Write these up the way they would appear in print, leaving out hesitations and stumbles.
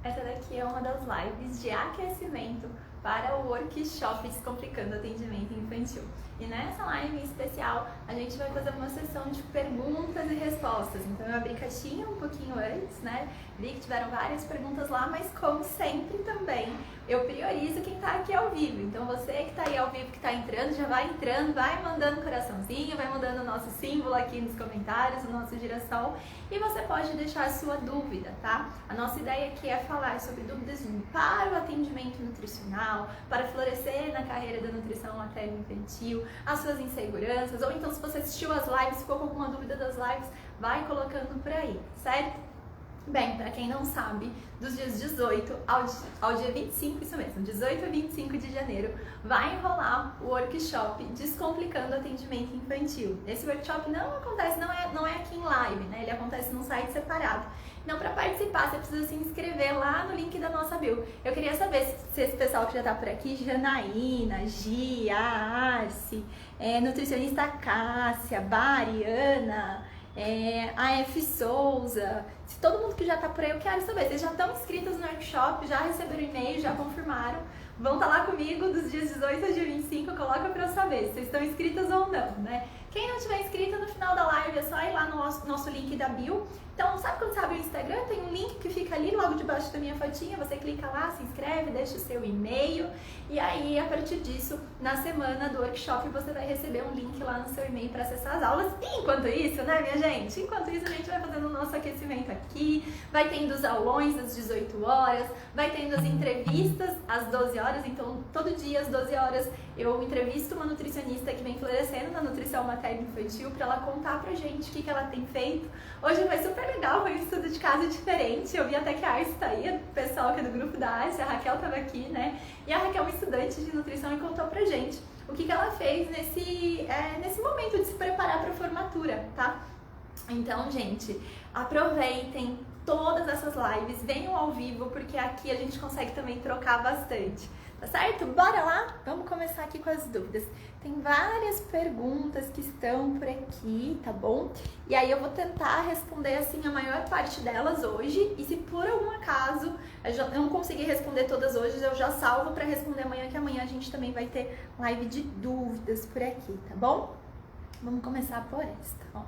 Essa daqui é uma das lives de aquecimento para o workshop Descomplicando Atendimento Infantil. E nessa live em especial, a gente vai fazer uma sessão de perguntas e respostas. Então eu abri caixinha um pouquinho antes, né? Vi que tiveram várias perguntas lá, mas como sempre também, eu priorizo quem tá aqui ao vivo. Então você que tá aí ao vivo, que tá entrando, já vai entrando, vai mandando coraçãozinho, vai mandando o nosso símbolo aqui nos comentários, o nosso girassol. E você pode deixar a sua dúvida, tá? A nossa ideia aqui é falar sobre dúvidas para o atendimento nutricional, para florescer na carreira da nutrição materno-infantil, as suas inseguranças, ou então se você assistiu as lives, ficou com alguma dúvida das lives, vai colocando por aí, certo? Bem, para quem não sabe, dos dias 18 ao dia 25, isso mesmo, 18 a 25 de janeiro, vai rolar o workshop Descomplicando Atendimento Infantil. Esse workshop não acontece, não é aqui em live, né? Ele acontece num site separado. Então, para participar, você precisa se inscrever lá no link da nossa bio. Eu queria saber se esse pessoal que já tá por aqui, Janaína, Gia, Arce, nutricionista Cássia, Bariana, a F. Souza, se todo mundo que já tá por aí, eu quero saber, vocês já estão inscritos no workshop, já receberam e-mail, já confirmaram, vão estar lá comigo dos dias 18 ao dia 25, coloca pra eu saber se vocês estão inscritas ou não, né? Quem não tiver inscrito, no final da live é só ir lá no nosso link da bio. Então, sabe quando você abre o Instagram? Tem um link que fica ali logo debaixo da minha fotinha, você clica lá, se inscreve, deixa o seu e-mail e aí, a partir disso, na semana do workshop, você vai receber um link lá no seu e-mail para acessar as aulas. E enquanto isso, né, minha gente? Enquanto isso, a gente vai fazendo o nosso aquecimento aqui, vai tendo os aulões às 18 horas, vai tendo as entrevistas às 12 horas, então todo dia às 12 horas eu entrevisto uma nutricionista que vem florescendo na nutrição materno-infantil para ela contar pra gente o que ela tem feito. Hoje foi super legal, foi um estudo de caso diferente. Eu vi até que a Arce tá aí, o pessoal que é do grupo da Arce, a Raquel tava aqui, né? E a Raquel é uma estudante de nutrição e contou pra gente o que ela fez nesse momento de se preparar para a formatura, tá? Então, gente, aproveitem todas essas lives, venham ao vivo, porque aqui a gente consegue também trocar bastante. Tá certo? Bora lá? Vamos começar aqui com as dúvidas. Tem várias perguntas que estão por aqui, tá bom? E aí eu vou tentar responder assim a maior parte delas hoje. E se por algum acaso eu não conseguir responder todas hoje, eu já salvo para responder amanhã, que amanhã a gente também vai ter live de dúvidas por aqui, tá bom? Vamos começar por esta, ó.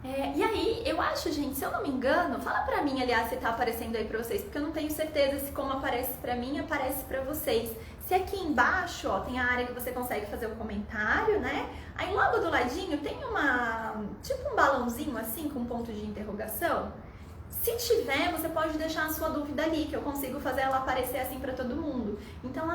E aí, eu acho, gente, se eu não me engano, fala pra mim, aliás, se tá aparecendo aí pra vocês, porque eu não tenho certeza se como aparece pra mim, aparece pra vocês. Se aqui embaixo, ó, tem a área que você consegue fazer o comentário, né? Aí logo do ladinho tem tipo um balãozinho assim, com um ponto de interrogação. Se tiver, você pode deixar a sua dúvida ali, que eu consigo fazer ela aparecer assim pra todo mundo. Então,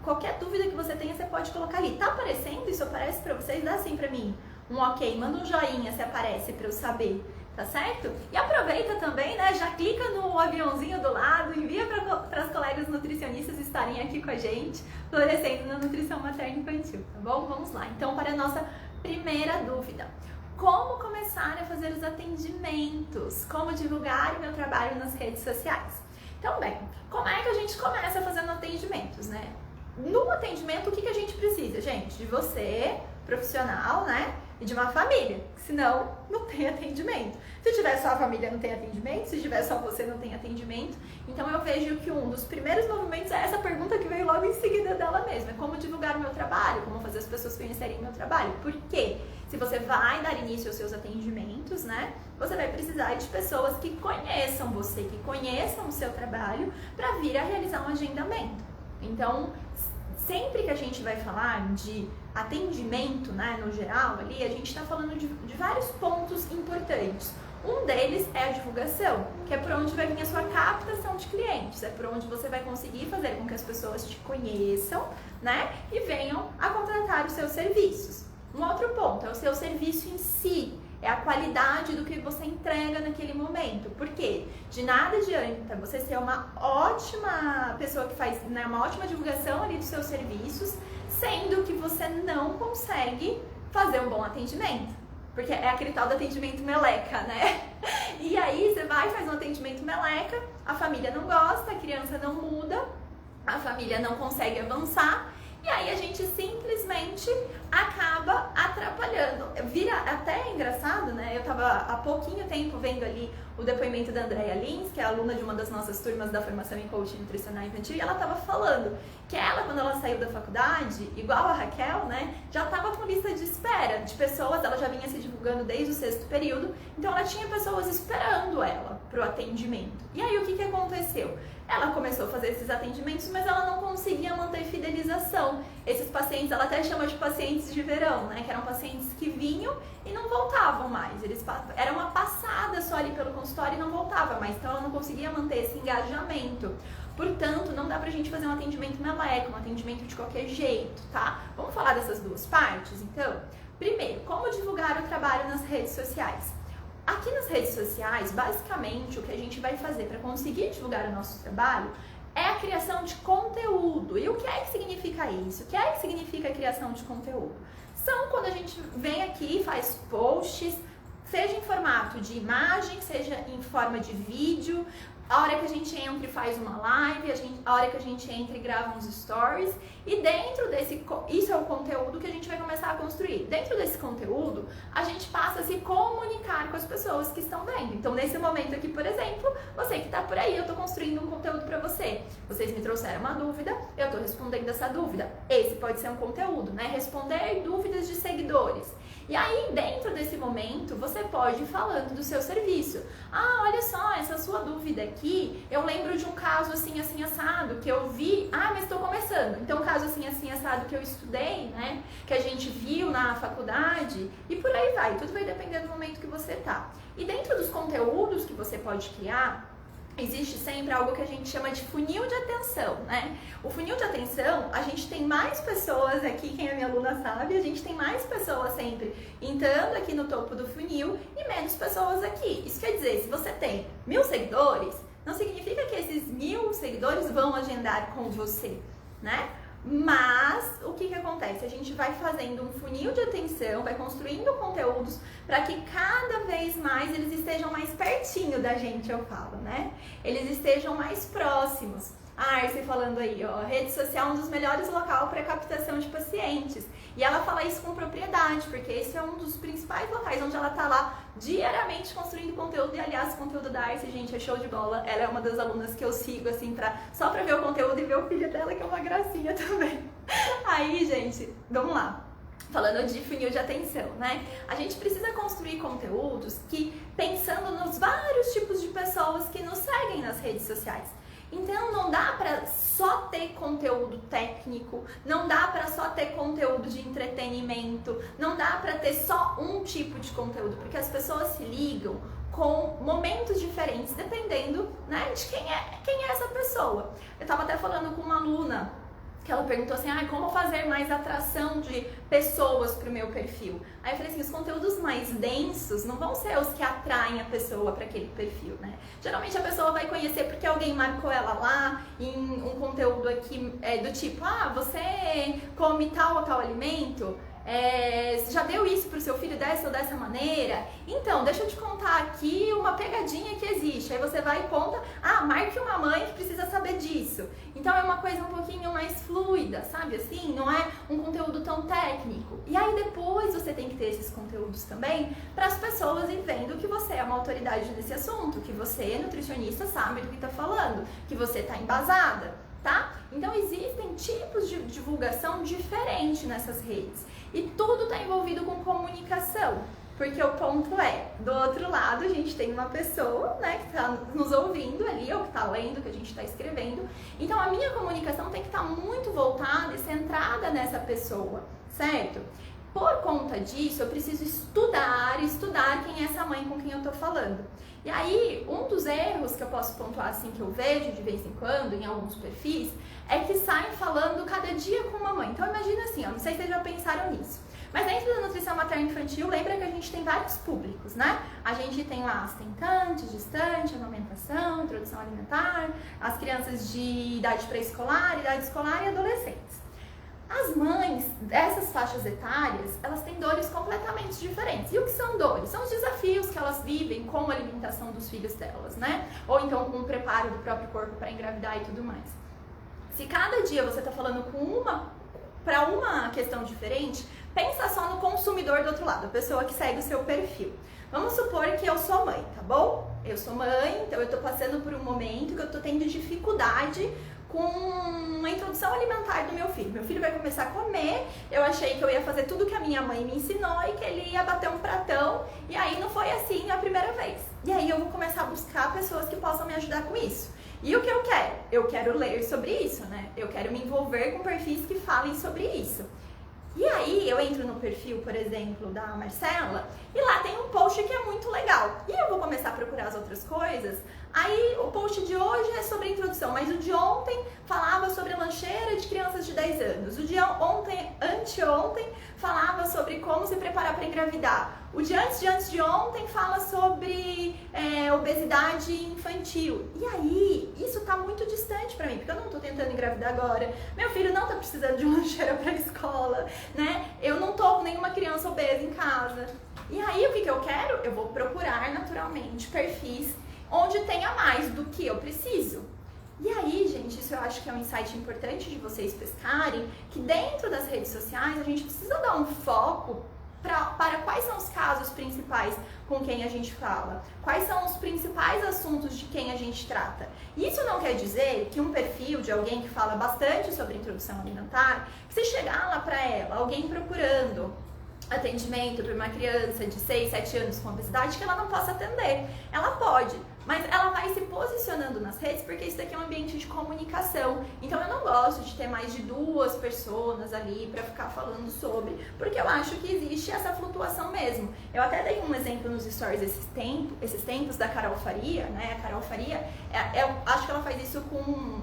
qualquer dúvida que você tenha, você pode colocar ali. Tá aparecendo? Isso aparece pra vocês? Dá assim pra mim. Um ok, manda um joinha se aparece pra eu saber, tá certo? E aproveita também, né, já clica no aviãozinho do lado, envia para as colegas nutricionistas estarem aqui com a gente, florescendo na nutrição materno-infantil, tá bom? Vamos lá, então para a nossa primeira dúvida. Como começar a fazer os atendimentos? Como divulgar o meu trabalho nas redes sociais? Então, bem, como é que a gente começa fazendo atendimentos, né? No atendimento, o que a gente precisa, gente? De você, profissional, né? E de uma família, senão não tem atendimento. Se tiver só a família, não tem atendimento. Se tiver só você, não tem atendimento. Então eu vejo que um dos primeiros movimentos é essa pergunta que veio logo em seguida dela mesma. É como divulgar o meu trabalho, como fazer as pessoas conhecerem o meu trabalho. Por quê? Se você vai dar início aos seus atendimentos, né? Você vai precisar de pessoas que conheçam você, que conheçam o seu trabalho para vir a realizar um agendamento. Então, sempre que a gente vai falar de atendimento, né, no geral, ali, a gente está falando de vários pontos importantes. Um deles é a divulgação, que é por onde vai vir a sua captação de clientes, é por onde você vai conseguir fazer com que as pessoas te conheçam, né, e venham a contratar os seus serviços. Um outro ponto é o seu serviço em si, é a qualidade do que você entrega naquele momento. Por quê? De nada adianta você ser uma ótima pessoa que faz, né, uma ótima divulgação ali dos seus serviços, sendo que você não consegue fazer um bom atendimento. Porque é aquele tal do atendimento meleca, né? E aí você vai, faz um atendimento meleca, a família não gosta, a criança não muda, a família não consegue avançar, e aí a gente simplesmente acaba atrapalhando. Vira até engraçado, né? Eu tava há pouquinho tempo vendo ali o depoimento da Andrea Lins, que é aluna de uma das nossas turmas da formação em coaching nutricional infantil, e ela tava falando que ela, quando ela saiu da faculdade, igual a Raquel, né, já tava com lista de espera de pessoas, ela já vinha se divulgando desde o 6º período, então ela tinha pessoas esperando ela pro atendimento. E aí o que aconteceu? Ela começou a fazer esses atendimentos, mas ela não conseguia manter fidelização. Esses pacientes, ela até chama de pacientes de verão, né? Que eram pacientes que vinham e não voltavam mais. Era uma passada só ali pelo consultório e não voltava mais. Então ela não conseguia manter esse engajamento. Portanto, não dá pra gente fazer um atendimento meleco, um atendimento de qualquer jeito, tá? Vamos falar dessas duas partes, então? Primeiro, como divulgar o trabalho nas redes sociais? Aqui nas redes sociais, basicamente, o que a gente vai fazer para conseguir divulgar o nosso trabalho é a criação de conteúdo. E o que é que significa isso? O que é que significa a criação de conteúdo? São quando a gente vem aqui e faz posts, seja em formato de imagem, seja em forma de vídeo, a hora que a gente entra e faz uma live, a hora que a gente entra e grava uns stories, e dentro desse, isso é o conteúdo que a gente vai começar a construir. Dentro desse conteúdo, a gente passa a se comunicar com as pessoas que estão vendo. Então, nesse momento aqui, por exemplo, você que está por aí, eu estou construindo um conteúdo para você. Vocês me trouxeram uma dúvida, eu estou respondendo essa dúvida. Esse pode ser um conteúdo, né? Responder dúvidas de seguidores. E aí, dentro desse momento, você pode ir falando do seu serviço. Ah, olha só, essa sua dúvida aqui, eu lembro de um caso assim, assim, assado, que eu vi, mas estou começando. Então, um caso assim, assim, assado que eu estudei, né, que a gente viu na faculdade, e por aí vai. Tudo vai depender do momento que você tá. E dentro dos conteúdos que você pode criar, existe sempre algo que a gente chama de funil de atenção, né? O funil de atenção, a gente tem mais pessoas aqui, quem é minha aluna sabe, a gente tem mais pessoas sempre entrando aqui no topo do funil e menos pessoas aqui. Isso quer dizer, se você tem 1000 seguidores, não significa que esses 1000 seguidores vão agendar com você, né? Mas o que acontece? A gente vai fazendo um funil de atenção, vai construindo conteúdos para que cada vez mais eles estejam mais pertinho da gente, eu falo, né? Eles estejam mais próximos. A Arce falando aí, ó, rede social é um dos melhores locais para captação de pacientes. E ela fala isso com propriedade, porque esse é um dos principais locais onde ela tá lá diariamente construindo conteúdo. E aliás, o conteúdo da Arce, gente, é show de bola. Ela é uma das alunas que eu sigo, assim, só pra ver o conteúdo e ver o filho dela, que é uma gracinha também. Aí, gente, vamos lá. Falando de funil de atenção, né? A gente precisa construir conteúdos que, pensando nos vários tipos de pessoas que nos seguem nas redes sociais. Então não dá para só ter conteúdo técnico, não dá para só ter conteúdo de entretenimento, não dá para ter só um tipo de conteúdo, porque as pessoas se ligam com momentos diferentes, dependendo, né, de quem é essa pessoa. Eu estava até falando com uma aluna que ela perguntou assim, como fazer mais atração de pessoas para o meu perfil? Aí eu falei assim, os conteúdos mais densos não vão ser os que atraem a pessoa para aquele perfil, né? Geralmente a pessoa vai conhecer porque alguém marcou ela lá em um conteúdo aqui do tipo, você come tal ou tal alimento? Você já deu isso pro seu filho dessa ou dessa maneira? Então, deixa eu te contar aqui uma pegadinha que existe. Aí você vai e conta, marque uma mãe que precisa saber disso. Então é uma coisa um pouquinho mais fluida, sabe assim? Não é um conteúdo tão técnico. E aí depois você tem que ter esses conteúdos também para as pessoas ir vendo que você é uma autoridade nesse assunto, que você, nutricionista, sabe do que está falando, que você está embasada, tá? Então existem tipos de divulgação diferentes nessas redes. E tudo está envolvido com comunicação, porque o ponto é, do outro lado a gente tem uma pessoa, né, que está nos ouvindo ali, ou que está lendo o que a gente está escrevendo. Então a minha comunicação tem que estar muito voltada e centrada nessa pessoa, certo? Por conta disso, eu preciso estudar quem é essa mãe com quem eu tô falando. E aí, um dos erros que eu posso pontuar assim, que eu vejo de vez em quando em alguns perfis, é que saem falando cada dia com uma mãe. Então imagina assim, não sei se vocês já pensaram nisso, mas dentro da nutrição materno-infantil, lembra que a gente tem vários públicos, né? A gente tem lá as tentantes, gestante, amamentação, introdução alimentar, as crianças de idade pré-escolar, idade escolar e adolescentes. As mães dessas faixas etárias, elas têm dores completamente diferentes. E o que são dores? São os desafios que elas vivem com a alimentação dos filhos delas, né? Ou então com o preparo do próprio corpo para engravidar e tudo mais. Se cada dia você está falando para uma questão diferente, Pensa só no consumidor do outro lado, a pessoa que segue o seu perfil. Vamos supor que eu sou mãe, tá bom? Eu sou mãe, então eu tô passando por um momento que eu tô tendo dificuldade com a introdução alimentar do meu filho. Meu filho vai começar a comer, eu achei que eu ia fazer tudo que a minha mãe me ensinou e que ele ia bater um pratão, e aí não foi assim a primeira vez. E aí eu vou começar a buscar pessoas que possam me ajudar com isso. E o que eu quero? Eu quero ler sobre isso, né? Eu quero me envolver com perfis que falem sobre isso. E aí eu entro no perfil, por exemplo, da Marcela, e lá tem um post que é muito legal. E eu vou começar a procurar as outras coisas. Aí o post de hoje é sobre a introdução, mas o de ontem falava sobre a lancheira de crianças de 10 anos. O de anteontem falava sobre como se preparar para engravidar. O de antes de ontem fala sobre obesidade infantil. E aí, isso tá muito distante pra mim, porque eu não tô tentando engravidar agora. Meu filho não tá precisando de uma lancheira pra escola, né? Eu não tô com nenhuma criança obesa em casa. E aí, o que eu quero? Eu vou procurar naturalmente perfis onde tenha mais do que eu preciso. E aí, gente, isso eu acho que é um insight importante de vocês pescarem, que dentro das redes sociais a gente precisa dar um foco para quais são os casos principais com quem a gente fala, quais são os principais assuntos de quem a gente trata. Isso não quer dizer que um perfil de alguém que fala bastante sobre introdução alimentar, que se chegar lá para ela, alguém procurando atendimento para uma criança de 6, 7 anos com obesidade, que ela não possa atender. Ela pode, mas ela vai se posicionando nas redes porque isso daqui é um ambiente de comunicação. Então eu não gosto de ter mais de 2 pessoas ali para ficar falando sobre, porque eu acho que existe essa flutuação mesmo. Eu até dei um exemplo nos stories esses tempos da Carol Faria, né? A Carol Faria, eu acho que ela faz isso com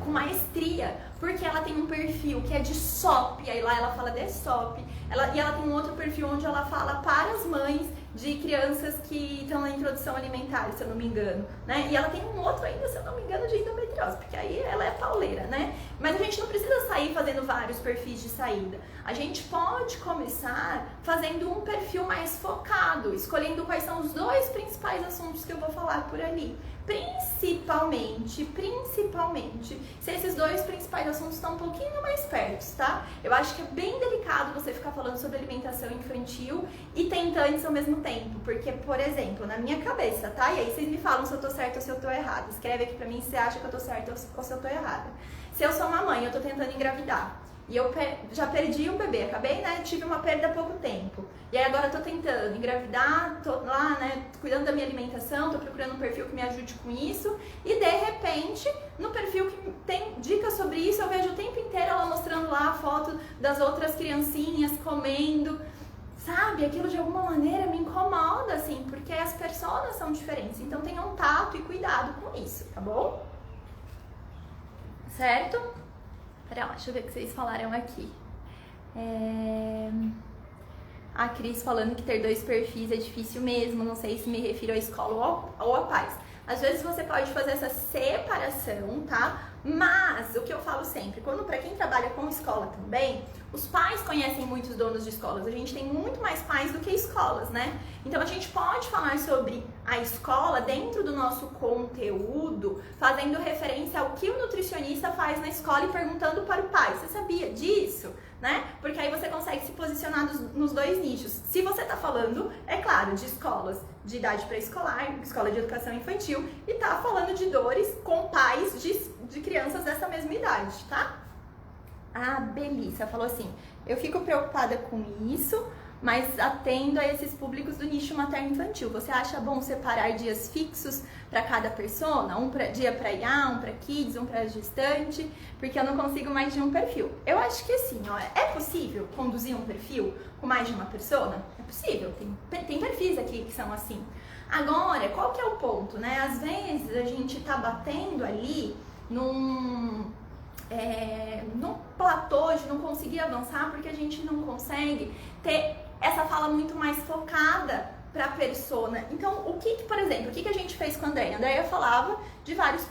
maestria, porque ela tem um perfil que é de SOP, aí lá ela fala de SOP, e ela tem um outro perfil onde ela fala para as mães de crianças que estão na introdução alimentar, se eu não me engano, né? E ela tem um outro ainda, se eu não me engano, de endometriose, porque aí ela é pauleira, né? Mas a gente não precisa sair fazendo vários perfis de saída. A gente pode começar fazendo um perfil mais focado, escolhendo quais são os 2 principais assuntos que eu vou falar por ali. Principalmente, se esses 2 principais assuntos estão um pouquinho mais perto, tá? Eu acho que é bem delicado você ficar falando sobre alimentação infantil e tentantes ao mesmo tempo, porque, por exemplo, na minha cabeça, tá? E aí vocês me falam se eu tô certa ou se eu tô errada. Escreve aqui pra mim se você acha que eu tô certa ou se eu tô errada. Se eu sou uma mãe, eu tô tentando engravidar, e eu já perdi um bebê, acabei, né, tive uma perda há pouco tempo. E aí agora eu tô tentando engravidar, tô lá, né, cuidando da minha alimentação, tô procurando um perfil que me ajude com isso. E de repente, no perfil que tem dicas sobre isso, eu vejo o tempo inteiro ela mostrando lá a foto das outras criancinhas comendo. Sabe, aquilo de alguma maneira me incomoda, assim, porque as personas são diferentes. Então tenham tato e cuidado com isso, tá bom? Certo? Pera lá, deixa eu ver o que vocês falaram aqui. A Cris falando que ter 2 perfis é difícil mesmo, não sei se me refiro à escola ou à paz. Às vezes você pode fazer essa separação, tá? Mas o que eu falo sempre, para quem trabalha com escola também, os pais conhecem muitos donos de escolas. A gente tem muito mais pais do que escolas, né? Então a gente pode falar sobre a escola dentro do nosso conteúdo, fazendo referência ao que o nutricionista faz na escola e perguntando para o pai: você sabia disso? Né? Porque aí você consegue se posicionar nos 2 nichos. Se você está falando, é claro, de escolas de idade pré-escolar, escola de educação infantil, e está falando de dores com pais de crianças dessa mesma idade, tá? A Belissa falou assim: eu fico preocupada com isso, mas atendo a esses públicos do nicho materno-infantil. Você acha bom separar dias fixos para cada persona? Dia para IA, um para kids, um para gestante? Porque eu não consigo mais de um perfil. Eu acho que sim, ó, é possível conduzir um perfil com mais de uma persona? É possível, tem perfis aqui que são assim. Agora, qual que é o ponto, né? Às vezes a gente tá batendo ali num platô de não conseguir avançar porque a gente não consegue ter essa fala muito mais focada para a persona. Então, por exemplo, o que a gente fez com a Andréia? A Andréia falava de várias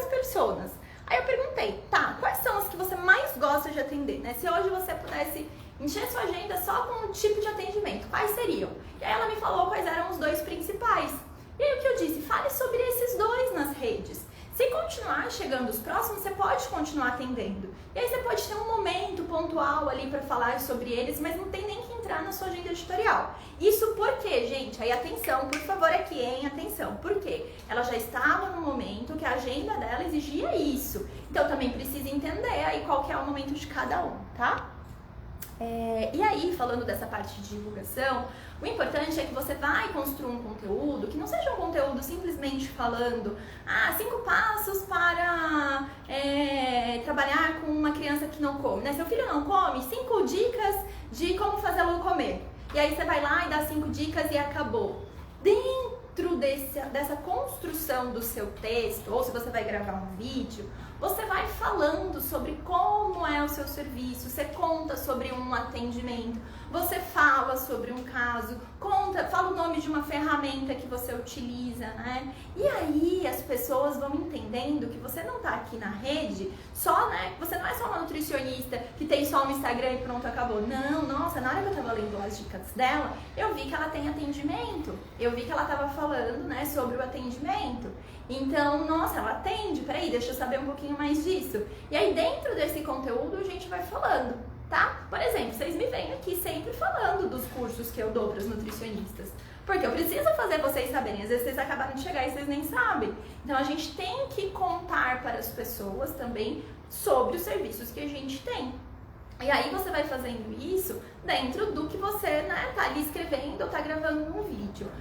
personas. Aí eu perguntei, tá, quais são as que você mais gosta de atender, né? Se hoje você pudesse encher sua agenda só com um tipo de atendimento, quais seriam? E aí ela me falou quais eram os 2 principais. E aí o que eu disse? Fale sobre esses 2 nas redes. Se com continuar chegando os próximos, você pode continuar atendendo. E aí você pode ter um momento pontual ali para falar sobre eles, mas não tem nem que entrar na sua agenda editorial. Isso por quê, gente? Aí atenção, por favor aqui, hein? Atenção. Por quê? Ela já estava no momento que a agenda dela exigia isso. Então também precisa entender aí qual que é o momento de cada um, tá? E aí, falando dessa parte de divulgação, o importante é que você vai construir um conteúdo que não seja um conteúdo simplesmente falando 5 passos para trabalhar com uma criança que não come, né? Seu filho não come, 5 dicas de como fazê-lo comer. E aí você vai lá e dá 5 dicas e acabou. Dentro dessa construção do seu texto, ou se você vai gravar um vídeo, você vai falando sobre como é o seu serviço, você conta sobre um atendimento, você fala sobre um caso, fala o nome de uma ferramenta que você utiliza, né? E aí as pessoas vão entendendo que você não tá aqui na rede só, né? Você não é só uma nutricionista que tem só um Instagram e pronto, acabou. Não, nossa, na hora que eu tava lendo as dicas dela, eu vi que ela tem atendimento, eu vi que ela tava falando, né, sobre o atendimento. Então, nossa, ela atende, peraí, deixa eu saber um pouquinho mais disso. E aí dentro desse conteúdo a gente vai falando, tá? Por exemplo, vocês me veem aqui sempre falando dos cursos que eu dou para os nutricionistas. Porque eu preciso fazer vocês saberem, às vezes vocês acabaram de chegar e vocês nem sabem. Então a gente tem que contar para as pessoas também sobre os serviços que a gente tem. E aí você vai fazendo isso dentro do que você, né, tá ali escrevendo ou tá gravando um vídeo.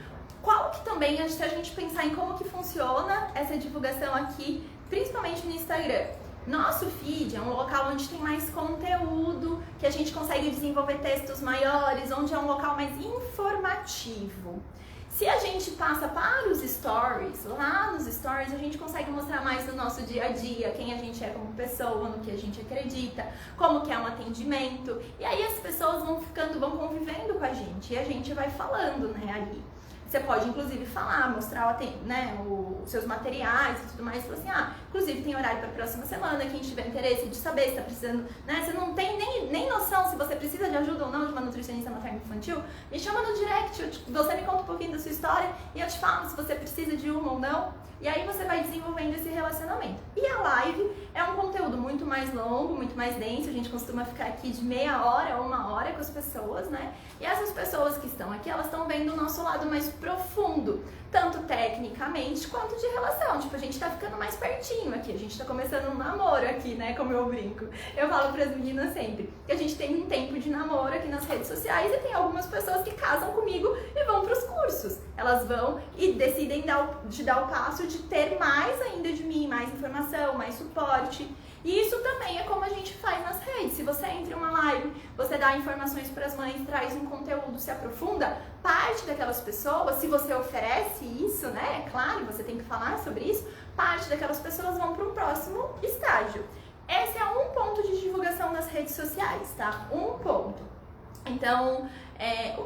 Qual que também, se a gente pensar em como que funciona essa divulgação aqui, principalmente no Instagram. Nosso feed é um local onde tem mais conteúdo, que a gente consegue desenvolver textos maiores, onde é um local mais informativo. Se a gente passa para os stories, lá nos stories a gente consegue mostrar mais do nosso dia a dia, quem a gente é como pessoa, no que a gente acredita, como que é um atendimento. E aí as pessoas vão convivendo com a gente e a gente vai falando, né, ali. Você pode, inclusive, falar, mostrar, né, os seus materiais e tudo mais. Falar assim, inclusive tem horário para a próxima semana, quem tiver interesse de saber se está precisando, né? Você não tem nem noção se você precisa de ajuda ou não de uma nutricionista materno-infantil, me chama no direct, você me conta um pouquinho da sua história e eu te falo se você precisa de uma ou não. E aí você vai desenvolvendo esse relacionamento. E a live é um conteúdo muito mais longo, muito mais denso. A gente costuma ficar aqui de meia hora ou 1 hora com as pessoas, né? E essas pessoas que estão aqui, elas estão vendo o nosso lado mais profundo, tanto tecnicamente quanto de relação. Tipo, a gente tá ficando mais pertinho aqui, a gente tá começando um namoro aqui, né? Como eu brinco. Eu falo pras meninas sempre que a gente tem um tempo de namoro aqui nas redes sociais e tem algumas pessoas que casam comigo e vão pros cursos. Elas vão e decidem dar o passo de ter mais ainda de mim, mais informação, mais suporte. E isso também é como a gente faz nas redes. Se você entra em uma live, você dá informações para as mães, traz um conteúdo, se aprofunda, parte daquelas pessoas, se você oferece isso, né, é claro, você tem que falar sobre isso, parte daquelas pessoas vão para um próximo estágio. Esse é um ponto de divulgação nas redes sociais, tá? Um ponto. Então,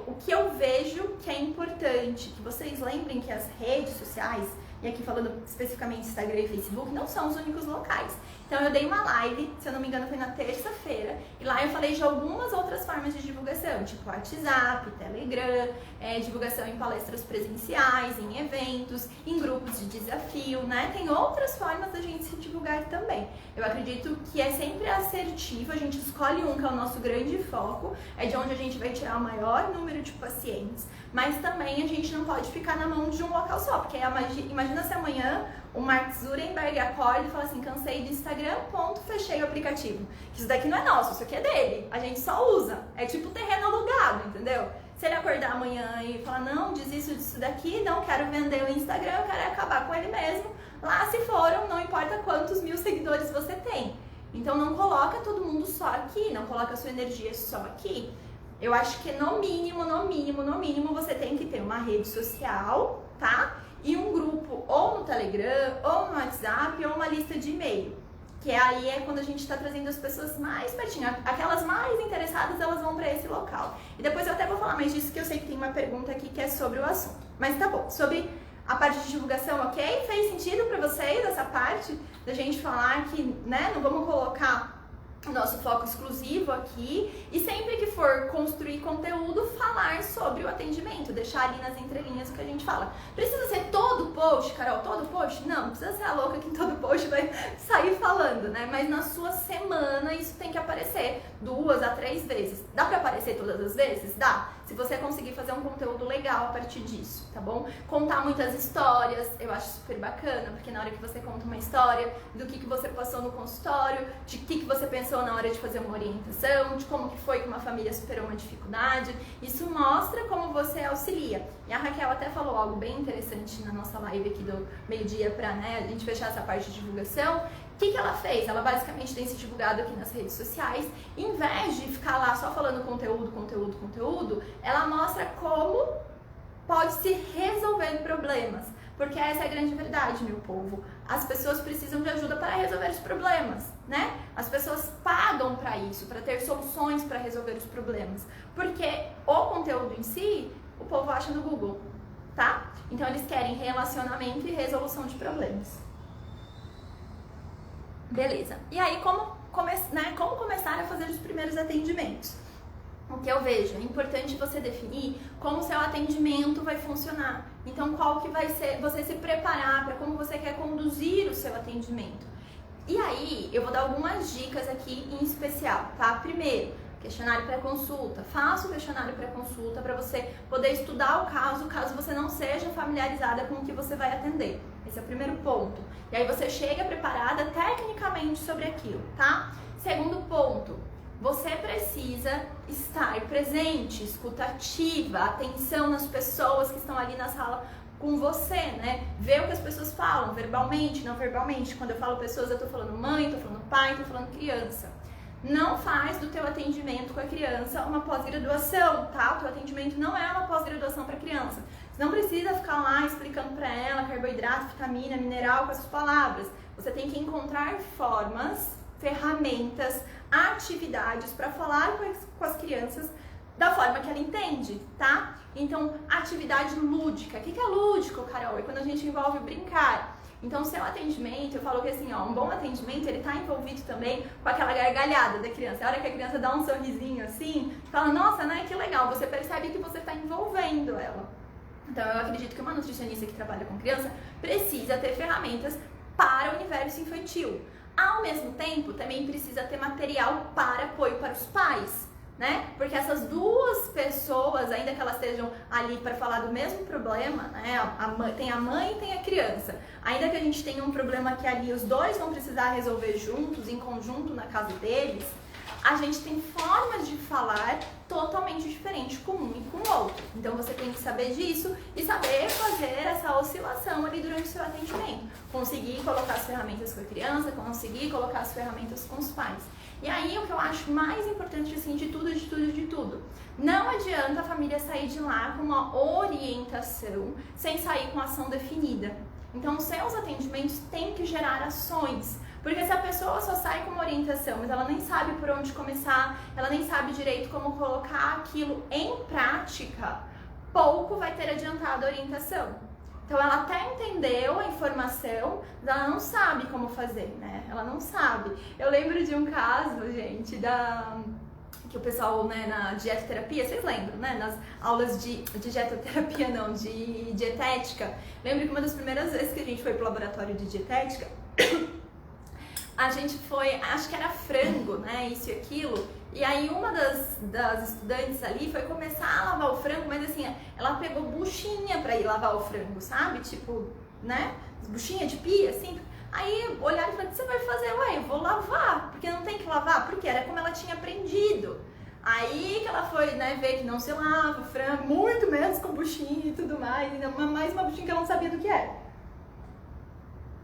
o que eu vejo que é importante, que vocês lembrem que as redes sociais, e aqui falando especificamente Instagram e Facebook, não são os únicos locais. Então eu dei uma live, se eu não me engano foi na terça-feira, e lá eu falei de algumas outras formas de divulgação, tipo WhatsApp, Telegram, divulgação em palestras presenciais, em eventos, em grupos de desafio, né? Tem outras formas da gente se divulgar também. Eu acredito que é sempre assertivo, a gente escolhe um que é o nosso grande foco, é de onde a gente vai tirar o maior número de pacientes, mas também a gente não pode ficar na mão de um local só, porque imagina se amanhã o Mark Zuckerberg acorda e fala assim, cansei do Instagram, ponto, fechei o aplicativo. Isso daqui não é nosso, isso aqui é dele, a gente só usa, é tipo terreno alugado, entendeu? Se ele acordar amanhã e falar, não, desisto disso daqui, não quero vender o Instagram, eu quero acabar com ele mesmo, lá se foram, não importa quantos 1000 seguidores você tem. Então não coloca todo mundo só aqui, não coloca a sua energia só aqui. Eu acho que no mínimo você tem que ter uma rede social, tá? E um grupo ou no Telegram, ou no WhatsApp, ou uma lista de e-mail. Que aí é quando a gente está trazendo as pessoas mais pertinho. Aquelas mais interessadas, elas vão para esse local. E depois eu até vou falar mais disso, que eu sei que tem uma pergunta aqui que é sobre o assunto. Mas tá bom, sobre a parte de divulgação, ok? Fez sentido para vocês essa parte da gente falar que, né, não vamos colocar o nosso foco exclusivo aqui e sempre que for construir conteúdo, falar sobre o atendimento, deixar ali nas entrelinhas o que a gente fala. Precisa ser todo post, Carol, todo post? post? Não precisa ser a louca que em todo post vai sair falando, né? Mas na sua semana isso tem que aparecer 2 a 3 vezes. Dá pra aparecer todas as vezes? Dá. Se você conseguir fazer um conteúdo legal a partir disso, tá bom? Contar muitas histórias, eu acho super bacana, porque na hora que você conta uma história do que você passou no consultório, de que você pensou na hora de fazer uma orientação, de como que foi que uma família superou uma dificuldade, isso mostra como você auxilia. E a Raquel até falou algo bem interessante na nossa live aqui do meio-dia pra, né, a gente fechar essa parte de divulgação. O que ela fez? Ela basicamente tem se divulgado aqui nas redes sociais. Em vez de ficar lá só falando conteúdo, ela mostra como pode se resolver problemas. Porque essa é a grande verdade, meu povo. As pessoas precisam de ajuda para resolver os problemas, né? As pessoas pagam para isso, para ter soluções para resolver os problemas. Porque o conteúdo em si, o povo acha no Google, tá? Então eles querem relacionamento e resolução de problemas. Beleza. E aí, como começar a fazer os primeiros atendimentos? O que eu vejo? É importante você definir como o seu atendimento vai funcionar. Então, qual que vai ser, você se preparar para como você quer conduzir o seu atendimento. E aí, eu vou dar algumas dicas aqui em especial, tá? Primeiro, questionário pré-consulta. Faça o questionário pré-consulta para você poder estudar o caso você não seja familiarizada com o que você vai atender. Esse é o primeiro ponto. E aí você chega preparada tecnicamente sobre aquilo, tá? Segundo ponto, você precisa estar presente, escutativa, atenção nas pessoas que estão ali na sala com você, né? Ver o que as pessoas falam, verbalmente, não verbalmente. Quando eu falo pessoas, eu tô falando mãe, tô falando pai, tô falando criança. Não faz do teu atendimento com a criança uma pós-graduação, tá? O teu atendimento não é uma pós-graduação para criança. Você não precisa ficar lá explicando para ela carboidrato, vitamina, mineral com essas palavras. Você tem que encontrar formas, ferramentas, atividades para falar com as crianças da forma que ela entende, tá? Então, atividade lúdica. O que é lúdico, Carol? É quando a gente envolve brincar. Então, o seu atendimento, eu falo que assim, ó, um bom atendimento, ele tá envolvido também com aquela gargalhada da criança. A hora que a criança dá um sorrisinho assim, fala, nossa, né, que legal, você percebe que você tá envolvendo ela. Então, eu acredito que uma nutricionista que trabalha com criança precisa ter ferramentas para o universo infantil. Ao mesmo tempo, também precisa ter material para apoio para os pais, né? Porque essas duas pessoas, ainda que elas estejam ali para falar do mesmo problema, né? Tem a mãe e tem a criança. Ainda que a gente tenha um problema que ali os dois vão precisar resolver juntos, em conjunto, na casa deles, a gente tem formas de falar totalmente diferentes com um e com o outro. Então você tem que saber disso e saber fazer essa oscilação ali durante o seu atendimento. Conseguir colocar as ferramentas com a criança, conseguir colocar as ferramentas com os pais. E aí o que eu acho mais importante assim, de tudo, não adianta a família sair de lá com uma orientação sem sair com ação definida. Então os seus atendimentos têm que gerar ações. Porque se a pessoa só sai com uma orientação, mas ela nem sabe por onde começar, ela nem sabe direito como colocar aquilo em prática, pouco vai ter adiantado a orientação. Então ela até entendeu a informação, mas ela não sabe como fazer, né? Ela não sabe. Eu lembro de um caso, gente, que o pessoal, né, na dietoterapia, vocês lembram, né? Nas aulas de dietoterapia, não, de dietética. Lembro que uma das primeiras vezes que a gente foi pro laboratório de dietética, a gente foi, acho que era frango, né, isso e aquilo, e aí uma das estudantes ali foi começar a lavar o frango, mas assim, ela pegou buchinha pra ir lavar o frango, sabe, tipo, né, buchinha de pia, assim, aí olharam e falaram, o que você vai fazer? Ué, eu vou lavar, porque não tem que lavar, porque era como ela tinha aprendido. Aí que ela foi, né, ver que não se lava o frango, muito menos com buchinha e tudo mais, ainda mais uma buchinha que ela não sabia do que era.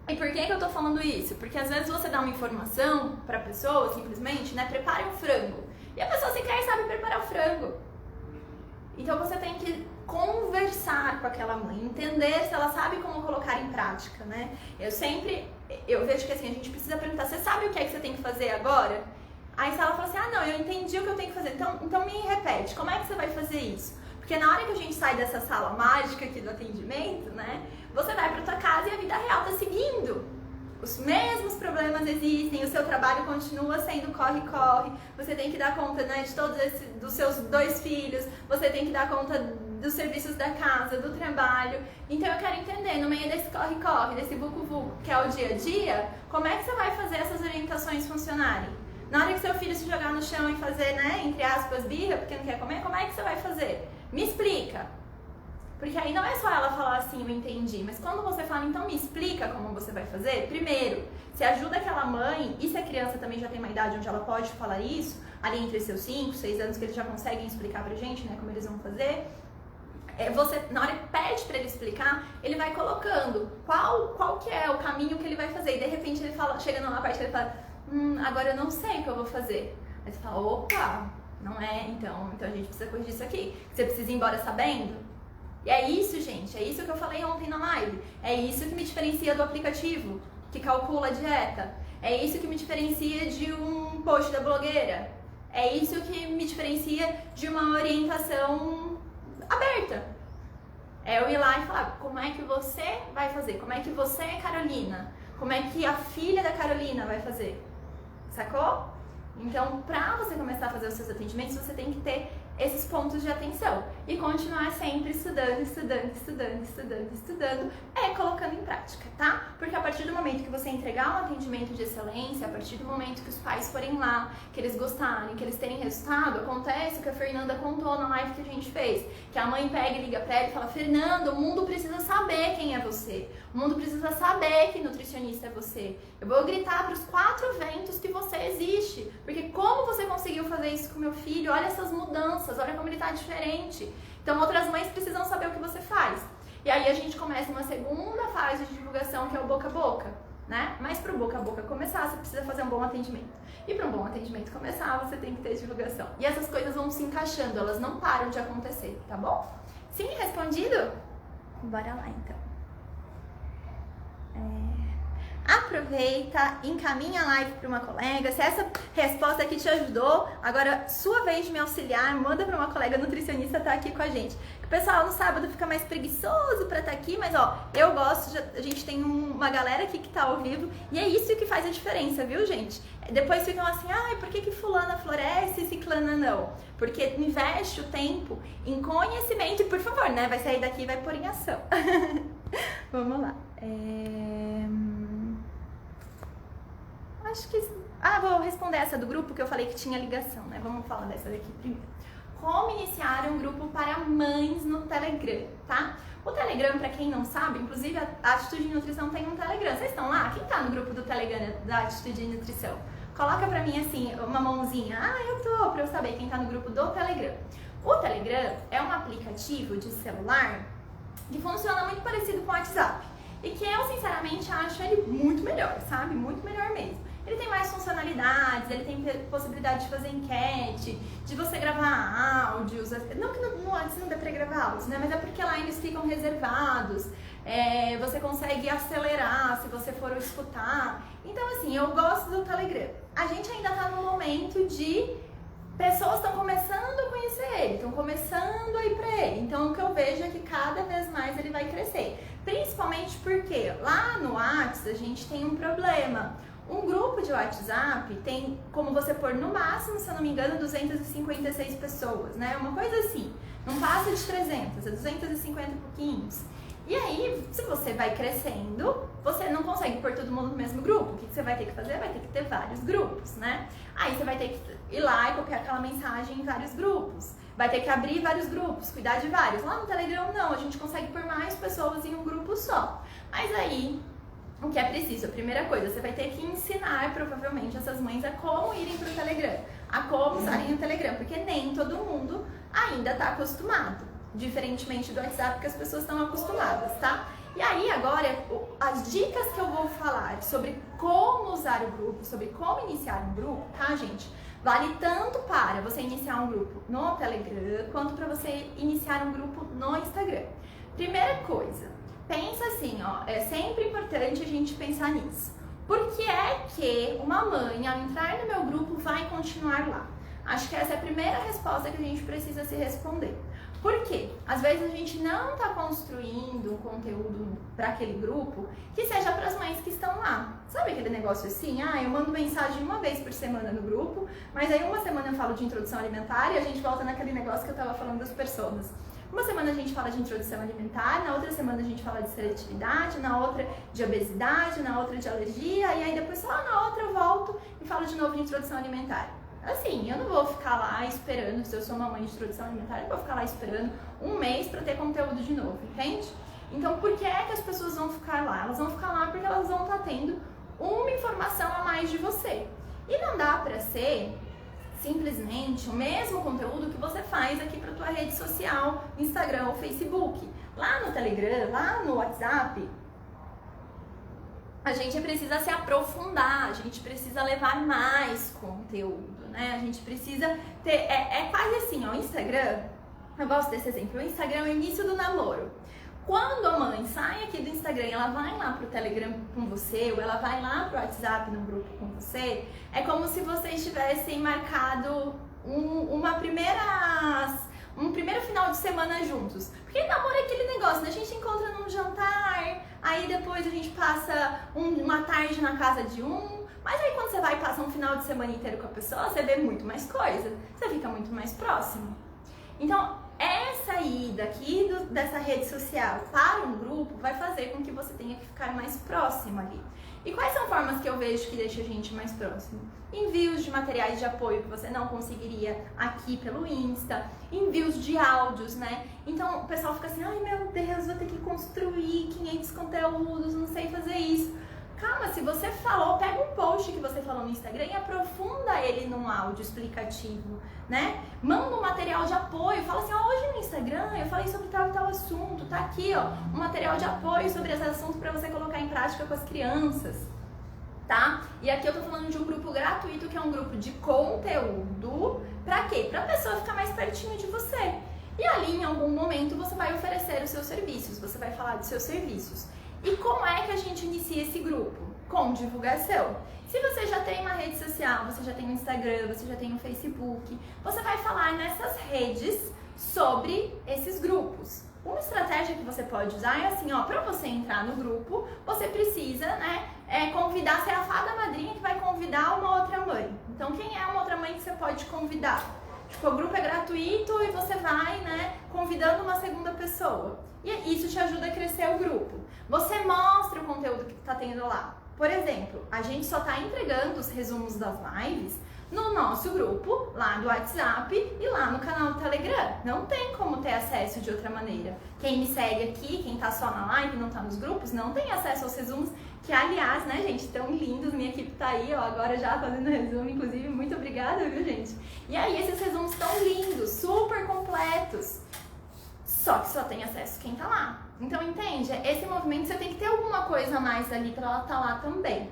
E por que eu tô falando isso? Porque às vezes você dá uma informação pra pessoa, simplesmente, né, prepare um frango. E a pessoa sequer sabe preparar o frango. Então você tem que conversar com aquela mãe, entender se ela sabe como colocar em prática, né? Eu vejo que assim, a gente precisa perguntar, você sabe o que é que você tem que fazer agora? Aí se ela fala assim, ah não, eu entendi o que eu tenho que fazer, então me repete, como é que você vai fazer isso? Porque na hora que a gente sai dessa sala mágica aqui do atendimento, né, você vai para tua casa e a vida real tá seguindo. Os mesmos problemas existem, o seu trabalho continua sendo corre-corre, você tem que dar conta, né, de todos dos seus 2 filhos, você tem que dar conta dos serviços da casa, do trabalho. Então eu quero entender, no meio desse corre-corre, desse vucu-vucu, que é o dia a dia, como é que você vai fazer essas orientações funcionarem? Na hora que seu filho se jogar no chão e fazer, né, entre aspas, birra, porque não quer comer, como é que você vai fazer? Me explica. Porque aí não é só ela falar assim, eu entendi, mas quando você fala, então me explica como você vai fazer, primeiro, você ajuda aquela mãe, e se a criança também já tem uma idade onde ela pode falar isso, ali entre seus 5, 6 anos, que eles já conseguem explicar pra gente, né, como eles vão fazer, você, na hora que pede pra ele explicar, ele vai colocando qual que é o caminho que ele vai fazer, e de repente ele fala, chega numa parte que ele fala, agora eu não sei o que eu vou fazer. Aí você fala, opa, não é, então a gente precisa corrigir isso aqui, você precisa ir embora sabendo. E é isso, gente, é isso que eu falei ontem na live. É isso que me diferencia do aplicativo que calcula a dieta. É isso que me diferencia de um post da blogueira. É isso que me diferencia de uma orientação aberta. É eu ir lá e falar, como é que você vai fazer? Como é que você, Carolina? Como é que a filha da Carolina vai fazer? Sacou? Então, pra você começar a fazer os seus atendimentos, você tem que ter esses pontos de atenção e continuar sempre estudando, colocando em prática, tá? Porque a partir do momento que você entregar um atendimento de excelência, a partir do momento que os pais forem lá, que eles gostarem, que eles terem resultado, acontece o que a Fernanda contou na live que a gente fez, que a mãe pega e liga pra ela e fala, Fernanda, o mundo precisa saber quem é você, o mundo precisa saber que nutricionista é você, eu vou gritar pros 4 ventos que você existe, porque como você conseguiu fazer isso com meu filho, olha essas mudanças, olha como ele tá diferente. Então outras mães precisam saber o que você faz. E aí a gente começa uma segunda fase de divulgação, que é o boca a boca, né? Mas para o boca a boca começar, você precisa fazer um bom atendimento. E para um bom atendimento começar, você tem que ter divulgação. E essas coisas vão se encaixando, elas não param de acontecer, tá bom? Sim, respondido? Bora lá então. Aproveita, encaminha a live para uma colega. Se essa resposta aqui te ajudou, agora sua vez de me auxiliar, manda para uma colega nutricionista estar aqui com a gente. O pessoal no sábado fica mais preguiçoso para estar aqui, mas ó, eu gosto, a gente tem uma galera aqui que tá ao vivo e é isso que faz a diferença, viu, gente? Depois ficam assim, ai, por que fulana floresce e ciclana não? Porque investe o tempo em conhecimento e, por favor, né, vai sair daqui e vai pôr em ação. Vamos lá. Acho que... vou responder essa do grupo que eu falei que tinha ligação, né? Vamos falar dessa daqui primeiro. Como iniciar um grupo para mães no Telegram, tá? O Telegram, pra quem não sabe, inclusive a Atitude de Nutrição tem um Telegram. Vocês estão lá? Quem tá no grupo do Telegram da Atitude de Nutrição? Coloca pra mim assim, uma mãozinha. Eu tô, pra eu saber quem tá no grupo do Telegram. O Telegram é um aplicativo de celular que funciona muito parecido com o WhatsApp. E que eu, sinceramente, acho ele muito melhor, sabe? Muito melhor mesmo. Ele tem mais funcionalidades, ele tem possibilidade de fazer enquete, de você gravar áudios. Não que no WhatsApp não dê pra gravar áudios, né? Mas é porque lá eles ficam reservados. Você consegue acelerar se você for escutar. Então, assim, eu gosto do Telegram. A gente ainda tá no momento de... pessoas estão começando a conhecer ele, estão começando a ir pra ele. Então, o que eu vejo é que cada vez mais ele vai crescer. Principalmente porque lá no WhatsApp a gente tem um problema. Um grupo de WhatsApp tem como você pôr no máximo, se eu não me engano, 256 pessoas, né? Uma coisa assim, não passa de 300, é 250 e pouquinhos. E aí, se você vai crescendo, você não consegue pôr todo mundo no mesmo grupo. O que você vai ter que fazer? Vai ter que ter vários grupos, né? Aí você vai ter que ir lá e copiar aquela mensagem em vários grupos. Vai ter que abrir vários grupos, cuidar de vários. Lá no Telegram não, a gente consegue pôr mais pessoas em um grupo só. Mas aí... o que é preciso? A primeira coisa, você vai ter que ensinar provavelmente essas mães a como irem para o Telegram, a como usarem o Telegram, porque nem todo mundo ainda está acostumado, diferentemente do WhatsApp que as pessoas estão acostumadas, tá? E aí agora, as dicas que eu vou falar sobre como usar o grupo, sobre como iniciar um grupo, tá, gente? Vale tanto para você iniciar um grupo no Telegram, quanto para você iniciar um grupo no Instagram. Primeira coisa, pensa assim, ó, é sempre importante a gente pensar nisso. Por que é que uma mãe, ao entrar no meu grupo, vai continuar lá? Acho que essa é a primeira resposta que a gente precisa se responder. Por quê? Às vezes a gente não está construindo um conteúdo para aquele grupo que seja para as mães que estão lá. Sabe aquele negócio assim? Eu mando mensagem uma vez por semana no grupo, mas aí uma semana eu falo de introdução alimentar e a gente volta naquele negócio que eu estava falando das personas. Uma semana a gente fala de introdução alimentar, na outra semana a gente fala de seletividade, na outra de obesidade, na outra de alergia, e aí depois só na outra eu volto e falo de novo de introdução alimentar. Assim, eu não vou ficar lá esperando, se eu sou uma mãe de introdução alimentar, eu vou ficar lá esperando um mês para ter conteúdo de novo, entende? Então, por que é que as pessoas vão ficar lá? Elas vão ficar lá porque elas vão estar tendo uma informação a mais de você. E não dá para ser simplesmente o mesmo conteúdo que você faz aqui para tua rede social, Instagram ou Facebook. Lá no Telegram, lá no WhatsApp, a gente precisa se aprofundar, a gente precisa levar mais conteúdo, né? A gente precisa ter, é quase assim, ó, o Instagram, eu gosto desse exemplo, o Instagram é o início do namoro. Quando a mãe sai aqui do Instagram e ela vai lá pro Telegram com você, ou ela vai lá pro WhatsApp no grupo com você, é como se vocês tivessem marcado um primeiro final de semana juntos. Porque namoro é aquele negócio, né? A gente se encontra num jantar, aí depois a gente passa uma tarde na casa de mas aí quando você vai e passa um final de semana inteiro com a pessoa, você vê muito mais coisa, você fica muito mais próximo. Então, essa ida aqui dessa rede social para um grupo vai fazer com que você tenha que ficar mais próximo ali. E quais são formas que eu vejo que deixa a gente mais próximo? Envios de materiais de apoio que você não conseguiria aqui pelo Insta, envios de áudios, né? Então o pessoal fica assim, ai meu Deus, vou ter que construir 500 conteúdos, não sei fazer isso. Calma, se você falou, pega um post que você falou no Instagram e aprofunda ele num áudio explicativo, né? Manda um material de apoio, fala assim, ó, hoje no Instagram eu falei sobre tal e tal assunto, tá aqui, ó, um material de apoio sobre esse assunto para você colocar em prática com as crianças, tá? E aqui eu tô falando de um grupo gratuito, que é um grupo de conteúdo, pra quê? Pra pessoa ficar mais pertinho de você. E ali, em algum momento, você vai oferecer os seus serviços, você vai falar dos seus serviços. E como é que a gente inicia esse grupo? Com divulgação. Se você já tem uma rede social, você já tem um Instagram, você já tem um Facebook, você vai falar nessas redes sobre esses grupos. Uma estratégia que você pode usar é assim, ó, para você entrar no grupo, você precisa, né, convidar, ser a fada madrinha que vai convidar uma outra mãe. Então, quem é uma outra mãe que você pode convidar? Tipo, o grupo é gratuito e você vai, né, convidando uma segunda pessoa. E isso te ajuda a crescer o grupo. Você mostra o conteúdo que está tendo lá. Por exemplo, a gente só está entregando os resumos das lives no nosso grupo, lá do WhatsApp e lá no canal do Telegram. Não tem como ter acesso de outra maneira. Quem me segue aqui, quem tá só na live, não tá nos grupos, não tem acesso aos resumos, que aliás, né, gente, tão lindos. Minha equipe tá aí, ó, agora já fazendo resumo, inclusive, muito obrigada, viu, gente? E aí, esses resumos tão lindos, super completos. Só que só tem acesso quem tá lá. Então, entende? Esse movimento, você tem que ter alguma coisa a mais ali pra ela estar lá também.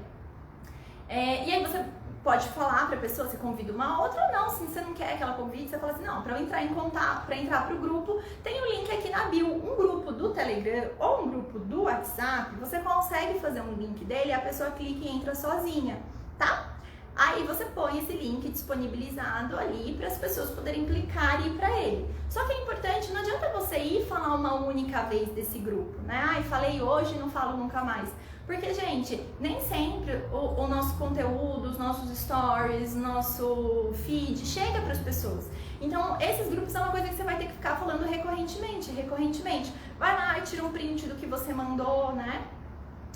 E aí você pode falar pra pessoa, você convida uma outra ou não. Se você não quer que ela convide, você fala assim, não, pra eu entrar em contato, pra entrar pro grupo, tem o link aqui na bio. Um grupo do Telegram ou um grupo do WhatsApp, você consegue fazer um link dele e a pessoa clica e entra sozinha, tá? Aí você põe esse link disponibilizado ali para as pessoas poderem clicar e ir para ele. Só que é importante, não adianta você ir falar uma única vez desse grupo, né? Ai, falei hoje e não falo nunca mais. Porque, gente, nem sempre o nosso conteúdo, os nossos stories, nosso feed chega para as pessoas. Então, esses grupos é uma coisa que você vai ter que ficar falando recorrentemente. Vai lá e tira um print do que você mandou, né?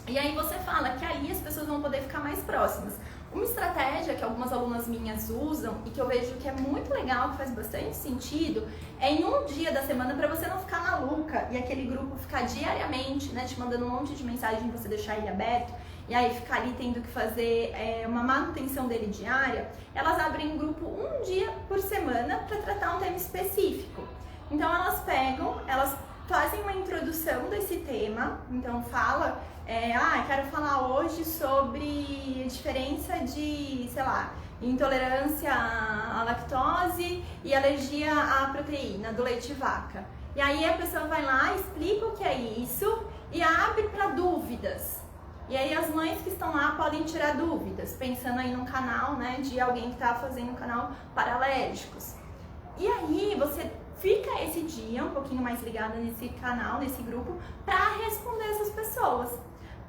E aí você fala que ali as pessoas vão poder ficar mais próximas. Uma estratégia que algumas alunas minhas usam e que eu vejo que é muito legal, que faz bastante sentido, é em um dia da semana, para você não ficar maluca e aquele grupo ficar diariamente, né, te mandando um monte de mensagem, você deixar ele aberto e aí ficar ali tendo que fazer uma manutenção dele diária. Elas abrem um grupo um dia por semana para tratar um tema específico. Então elas pegam, elas fazem uma introdução desse tema, então fala, quero falar hoje sobre a diferença de, sei lá, intolerância à lactose e alergia à proteína do leite de vaca. E aí a pessoa vai lá, explica o que é isso e abre para dúvidas. E aí as mães que estão lá podem tirar dúvidas, pensando aí num canal, né, de alguém que está fazendo um canal para alérgicos. E aí você fica esse dia um pouquinho mais ligada nesse canal, nesse grupo, para responder essas pessoas.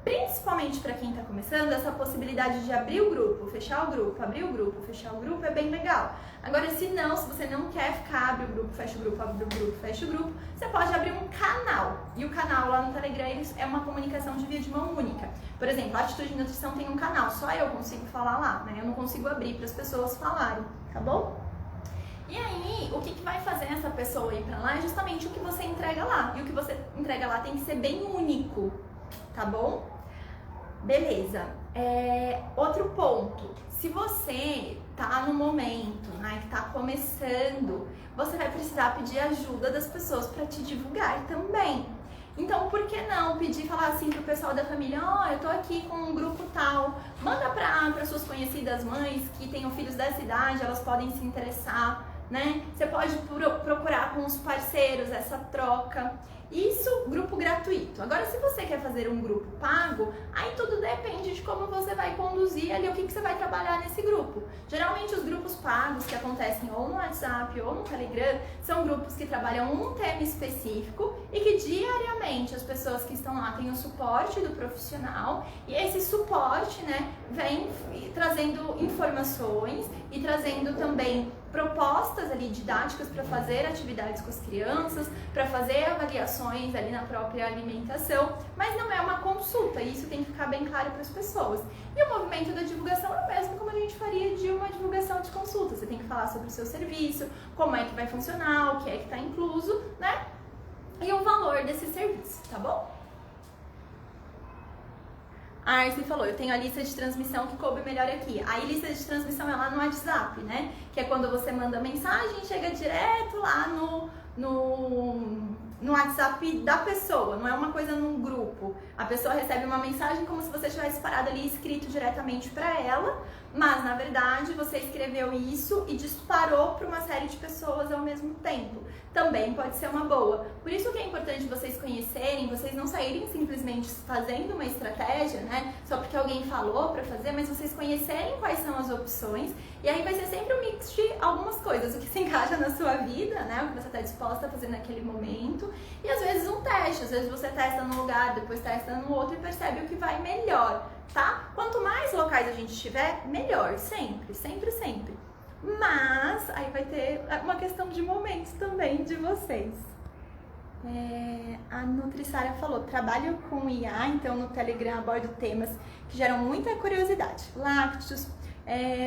Principalmente para quem está começando, essa possibilidade de abrir o grupo, fechar o grupo, abrir o grupo, fechar o grupo é bem legal. Agora, se você não quer ficar, abre o grupo, fecha o grupo, abre o grupo, fecha o grupo, você pode abrir um canal. E o canal lá no Telegram é uma comunicação de via de mão única. Por exemplo, a Atitude de Nutrição tem um canal, só eu consigo falar lá, né? Eu não consigo abrir para as pessoas falarem, tá bom? E aí, o que vai fazer essa pessoa ir pra lá é justamente o que você entrega lá. E o que você entrega lá tem que ser bem único, tá bom? Beleza. Outro ponto. Se você tá no momento, né, que tá começando, você vai precisar pedir ajuda das pessoas para te divulgar também. Então, por que não pedir, falar assim pro pessoal da família, eu tô aqui com um grupo tal, manda para suas conhecidas mães que tenham filhos dessa idade, elas podem se interessar, né? Você pode procurar com os parceiros essa troca. Isso, grupo gratuito. Agora, se você quer fazer um grupo pago, aí tudo depende de como você vai conduzir ali, o que você vai trabalhar nesse grupo. Geralmente, os grupos pagos que acontecem ou no WhatsApp ou no Telegram, são grupos que trabalham um tema específico e que diariamente as pessoas que estão lá têm o suporte do profissional e esse suporte, né, vem trazendo informações e trazendo também propostas ali didáticas para fazer atividades com as crianças, para fazer avaliações ali na própria alimentação, mas não é uma consulta, e isso tem que ficar bem claro para as pessoas. E o movimento da divulgação é o mesmo como a gente faria de uma divulgação de consulta. Você tem que falar sobre o seu serviço, como é que vai funcionar, o que é que está incluso, né? E o valor desse serviço, tá bom? A Arce falou, eu tenho a lista de transmissão que coube melhor aqui. A lista de transmissão é lá no WhatsApp, né? Que é quando você manda mensagem, chega direto lá no WhatsApp da pessoa, não é uma coisa num grupo. A pessoa recebe uma mensagem como se você tivesse parado ali escrito diretamente para ela, mas na verdade você escreveu isso e disparou para uma série de pessoas ao mesmo tempo. Também pode ser uma boa. Por isso que é importante vocês conhecerem, vocês não saírem simplesmente fazendo uma estratégia, né? Só porque alguém falou para fazer, mas vocês conhecerem quais são as opções. E aí vai ser sempre um mix de algumas coisas, o que se encaixa na sua vida, né? O que você está disposta a fazer naquele momento. E às vezes um teste, às vezes você testa num lugar, depois testa no outro e percebe o que vai melhor, tá? Quanto mais locais a gente tiver, melhor, sempre, sempre, sempre. Mas aí vai ter uma questão de momentos também de vocês. A Nutrissara falou, trabalho com IA, então no Telegram abordo temas que geram muita curiosidade. Lácteos,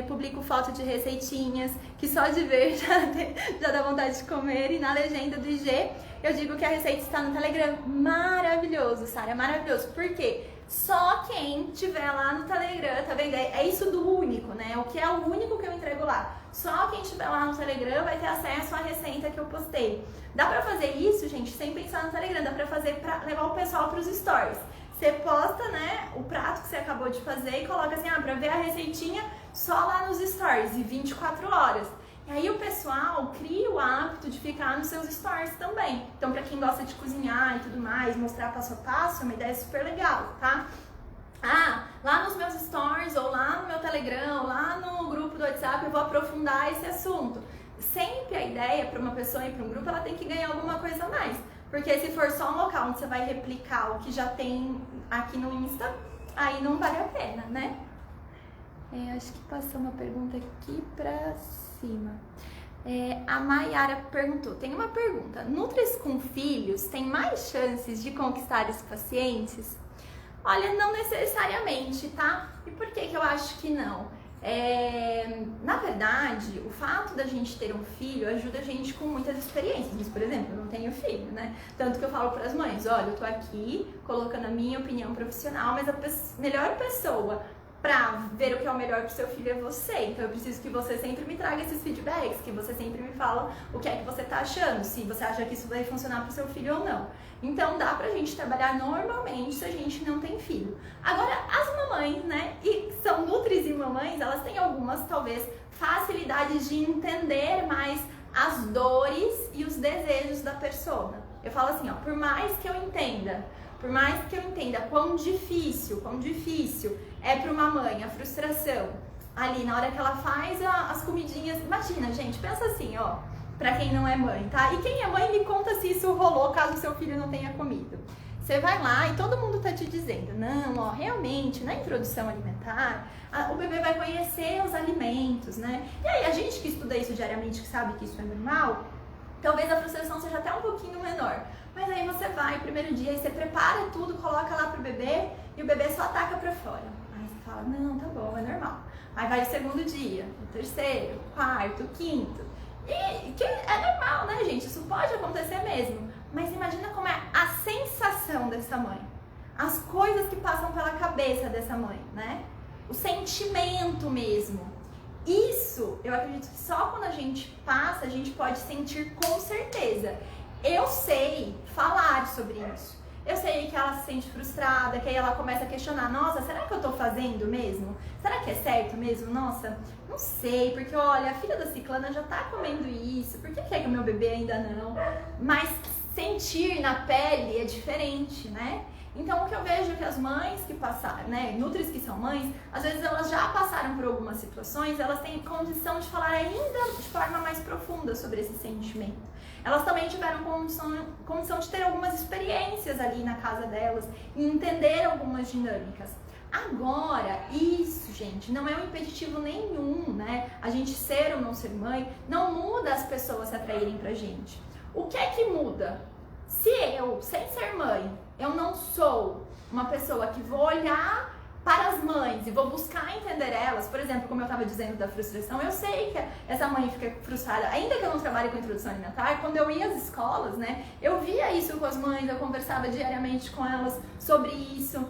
publico foto de receitinhas, que só de ver já dá vontade de comer. E na legenda do IG eu digo que a receita está no Telegram. Maravilhoso, Sara, maravilhoso. Por quê? Só quem tiver lá no Telegram, tá vendo? É isso do único, né? O que é o único que eu entrego lá. Só quem tiver lá no Telegram vai ter acesso à receita que eu postei. Dá pra fazer isso, gente, sem pensar no Telegram. Dá pra fazer pra levar o pessoal pros stories. Você posta, né, o prato que você acabou de fazer e coloca assim, pra ver a receitinha só lá nos stories, e 24 horas. E aí o pessoal cria o hábito de ficar nos seus stories também. Então, pra quem gosta de cozinhar e tudo mais, mostrar passo a passo, é uma ideia super legal, tá? Lá nos meus stories, ou lá no meu Telegram, ou lá no grupo do WhatsApp, eu vou aprofundar esse assunto. Sempre a ideia para uma pessoa e para um grupo, ela tem que ganhar alguma coisa a mais. Porque se for só um local onde você vai replicar o que já tem aqui no Insta, aí não vale a pena, né? Acho que passou uma pergunta aqui pra cima. A Mayara perguntou, tem uma pergunta, nutris com filhos têm mais chances de conquistar os pacientes? Olha, não necessariamente, tá? E por que eu acho que não? Na verdade, o fato da gente ter um filho ajuda a gente com muitas experiências. Mas, por exemplo, eu não tenho filho, né? Tanto que eu falo para as mães, olha, eu tô aqui colocando a minha opinião profissional, mas a melhor pessoa pra ver o que é o melhor pro seu filho é você. Então eu preciso que você sempre me traga esses feedbacks, que você sempre me fala o que é que você tá achando, se você acha que isso vai funcionar pro seu filho ou não. Então dá pra gente trabalhar normalmente se a gente não tem filho. Agora, as mamães, né, e são nutris e mamães, elas têm algumas, talvez, facilidades de entender mais as dores e os desejos da persona. Eu falo assim, ó, por mais que eu entenda quão difícil é para uma mãe a frustração ali na hora que ela faz as comidinhas. Imagina, gente, pensa assim, ó, pra quem não é mãe, tá? E quem é mãe, me conta se isso rolou caso seu filho não tenha comido. Você vai lá e todo mundo tá te dizendo, não, ó, realmente, na introdução alimentar, o bebê vai conhecer os alimentos, né? E aí, a gente que estuda isso diariamente, que sabe que isso é normal, talvez a frustração seja até um pouquinho menor. Mas aí você vai, primeiro dia, aí você prepara tudo, coloca lá pro bebê, e o bebê só ataca pra fora. Aí você fala, não, tá bom, é normal. Aí vai o segundo dia, o terceiro, o quarto, o quinto. E que é normal, né, gente? Isso pode acontecer mesmo. Mas imagina como é a sensação dessa mãe. As coisas que passam pela cabeça dessa mãe, né? O sentimento mesmo. Isso, eu acredito que só quando a gente passa, a gente pode sentir com certeza. Eu sei falar sobre isso. Eu sei que ela se sente frustrada, que aí ela começa a questionar, nossa, será que eu tô fazendo mesmo? Será que é certo mesmo? Nossa, não sei, porque olha, a filha da ciclana já tá comendo isso, por que é que o meu bebê ainda não? Mas sentir na pele é diferente, né? Então o que eu vejo é que as mães que passaram, né, nutris que são mães, às vezes elas já passaram por algumas situações, elas têm condição de falar ainda de forma mais profunda sobre esse sentimento. Elas também tiveram condição de ter algumas experiências ali na casa delas e entender algumas dinâmicas. Agora, isso, gente, não é um impeditivo nenhum, né? A gente ser ou não ser mãe não muda as pessoas se atraírem pra gente. O que é que muda? Se eu, sem ser mãe, eu não sou uma pessoa que vou olhar para as mães e vou buscar entender elas, por exemplo, como eu estava dizendo da frustração, eu sei que essa mãe fica frustrada, ainda que eu não trabalhe com introdução alimentar, quando eu ia às escolas, né, eu via isso com as mães, eu conversava diariamente com elas sobre isso,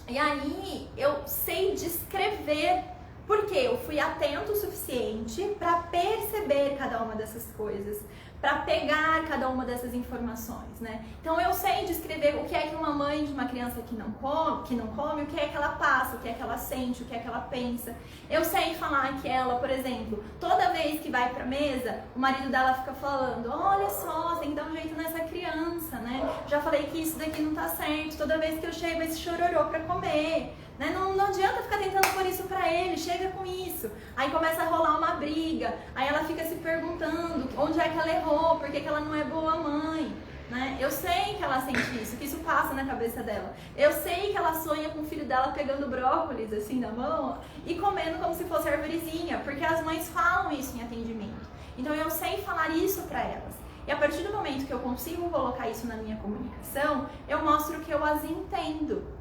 e aí eu sei descrever, porque eu fui atento o suficiente para perceber cada uma dessas coisas, para pegar cada uma dessas informações, né? Então eu sei descrever o que é que uma mãe de uma criança que não come, o que é que ela passa, o que é que ela sente, o que é que ela pensa. Eu sei falar que ela, por exemplo, toda vez que vai pra mesa, o marido dela fica falando, olha só, tem que dar um jeito nessa criança, né? Já falei que isso daqui não tá certo, toda vez que eu chego esse chororô pra comer. Né? Não adianta ficar tentando pôr isso pra ele, chega com isso. Aí começa a rolar uma briga, aí ela fica se perguntando onde é que ela errou, por que ela não é boa mãe. Né? Eu sei que ela sente isso, que isso passa na cabeça dela. Eu sei que ela sonha com o filho dela pegando brócolis assim na mão e comendo como se fosse arvorezinha, porque as mães falam isso em atendimento. Então eu sei falar isso pra elas. E a partir do momento que eu consigo colocar isso na minha comunicação, eu mostro que eu as entendo.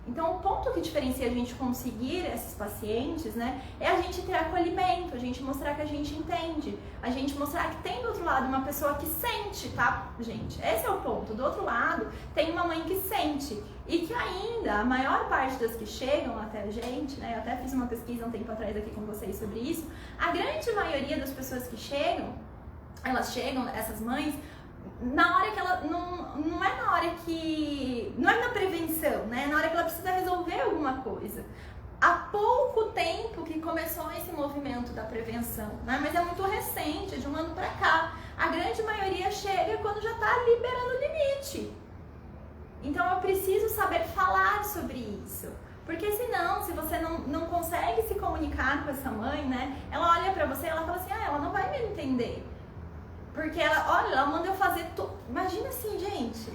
Então, o ponto que diferencia a gente conseguir esses pacientes, né, é a gente ter acolhimento, a gente mostrar que a gente entende, a gente mostrar que tem do outro lado uma pessoa que sente, tá, gente? Esse é o ponto. Do outro lado, tem uma mãe que sente e que ainda, a maior parte das que chegam até a gente, né, eu até fiz uma pesquisa um tempo atrás aqui com vocês sobre isso, a grande maioria das pessoas que chegam, elas chegam, essas mães, na hora que ela não é na hora que não é na prevenção, né? Na hora que ela precisa resolver alguma coisa. Há pouco tempo que começou esse movimento da prevenção, né? Mas é muito recente, de um ano pra cá. A grande maioria chega quando já tá liberando o limite. Então eu preciso saber falar sobre isso. Porque senão, se você não consegue se comunicar com essa mãe, né? Ela olha pra você e ela fala assim, ela não vai me entender. Porque ela manda eu fazer tudo. Imagina assim, gente.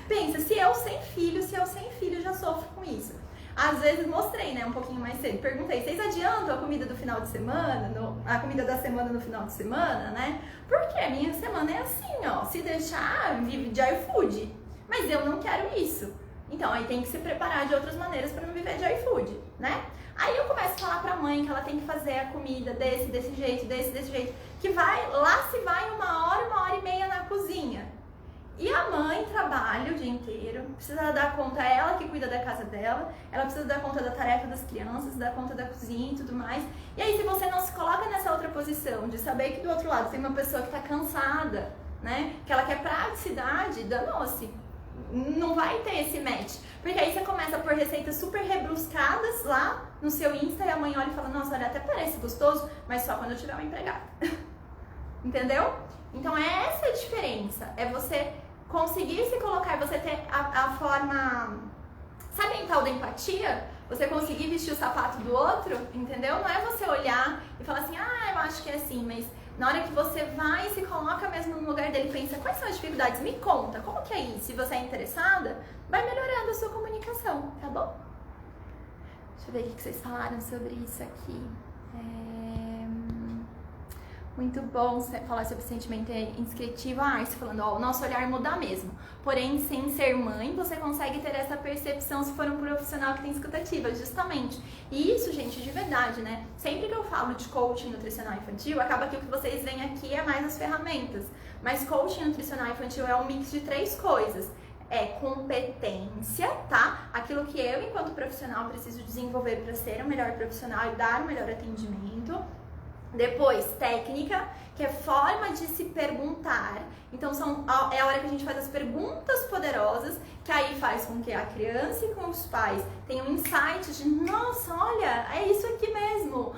Pensa, se eu sem filho já sofro com isso. Às vezes mostrei, né, um pouquinho mais cedo. Perguntei, vocês adiantam a comida do final de semana? A comida da semana no final de semana, né? Porque a minha semana é assim, ó. Se deixar, vive de iFood. Mas eu não quero isso. Então aí tem que se preparar de outras maneiras para não viver de iFood, né? Aí eu começo a falar pra mãe que ela tem que fazer a comida desse jeito, desse jeito. Que lá se vai uma hora e meia na cozinha. E a mãe trabalha o dia inteiro, precisa dar conta, ela que cuida da casa dela, ela precisa dar conta da tarefa das crianças, dar conta da cozinha e tudo mais. E aí se você não se coloca nessa outra posição, de saber que do outro lado tem uma pessoa que tá cansada, né? Que ela quer praticidade, danou-se. Não vai ter esse match. Porque aí você começa a pôr receitas super rebruscadas lá no seu Insta e a mãe olha e fala, nossa, olha, até parece gostoso, mas só quando eu tiver uma empregada. Entendeu? Então essa é a diferença. É você conseguir se colocar, você ter a forma... Sabe a tal da empatia? Você conseguir vestir o sapato do outro, entendeu? Não é você olhar e falar assim, eu acho que é assim, mas Na hora que você vai e se coloca mesmo no lugar dele, pensa, quais são as dificuldades? Me conta, como que é isso? Se você é interessada, vai melhorando a sua comunicação, tá bom? Deixa eu ver o que vocês falaram sobre isso aqui. Muito bom você falar sobre sentimento inscritivo. Você falando, o nosso olhar muda mesmo. Porém, sem ser mãe, você consegue ter essa percepção se for um profissional que tem escutativa, justamente. E isso, gente, de verdade, né? Sempre que eu falo de coaching nutricional infantil, acaba que o que vocês veem aqui é mais as ferramentas. Mas coaching nutricional infantil é um mix de 3 coisas. É competência, tá? Aquilo que eu, enquanto profissional, preciso desenvolver para ser um melhor profissional e dar um melhor atendimento. Depois, técnica, que é forma de se perguntar. Então, é a hora que a gente faz as perguntas poderosas, que aí faz com que a criança e com os pais tenham insights de, nossa, olha, é isso aqui mesmo.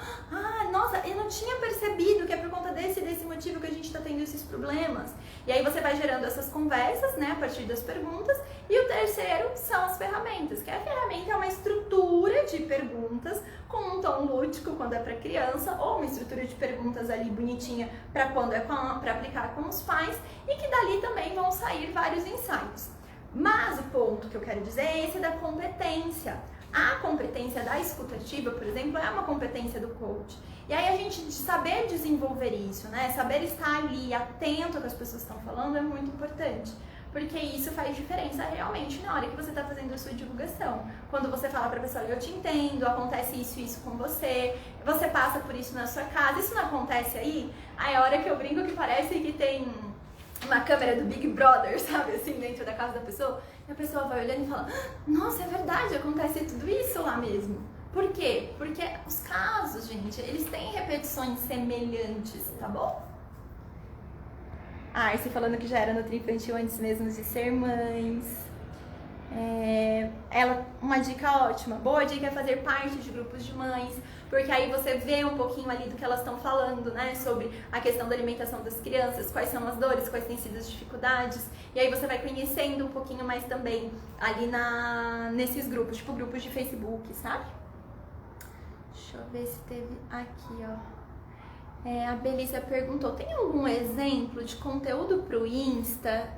Nossa, eu não tinha percebido que é por conta desse motivo que a gente está tendo esses problemas. E aí você vai gerando essas conversas, né, a partir das perguntas. E o terceiro são as ferramentas, que a ferramenta é uma estrutura de perguntas com um tom lúdico quando é para criança, ou uma estrutura de perguntas ali bonitinha para quando é para aplicar com os pais, e que dali também vão sair vários insights. Mas o ponto que eu quero dizer é esse da competência. A competência da escutativa, por exemplo, é uma competência do coach. E aí a gente saber desenvolver isso, né? Saber estar ali atento ao que as pessoas estão falando é muito importante. Porque isso faz diferença realmente na hora que você está fazendo a sua divulgação. Quando você fala para a pessoa, eu te entendo, acontece isso e isso com você, você passa por isso na sua casa, isso não acontece aí? Aí a hora que eu brinco que parece que tem uma câmera do Big Brother, sabe, assim, dentro da casa da pessoa, e a pessoa vai olhando e fala, nossa, é verdade, acontece tudo isso lá mesmo. Por quê? Porque os casos, gente, eles têm repetições semelhantes, tá bom? E você falando que já era nutri-infantil antes mesmo de ser mães. Uma dica ótima, boa dica é fazer parte de grupos de mães, porque aí você vê um pouquinho ali do que elas estão falando, né, sobre a questão da alimentação das crianças, quais são as dores, quais têm sido as dificuldades, e aí você vai conhecendo um pouquinho mais também ali nesses grupos, tipo grupos de Facebook, sabe? Deixa eu ver se teve aqui, ó. A Belícia perguntou, tem algum exemplo de conteúdo para o Insta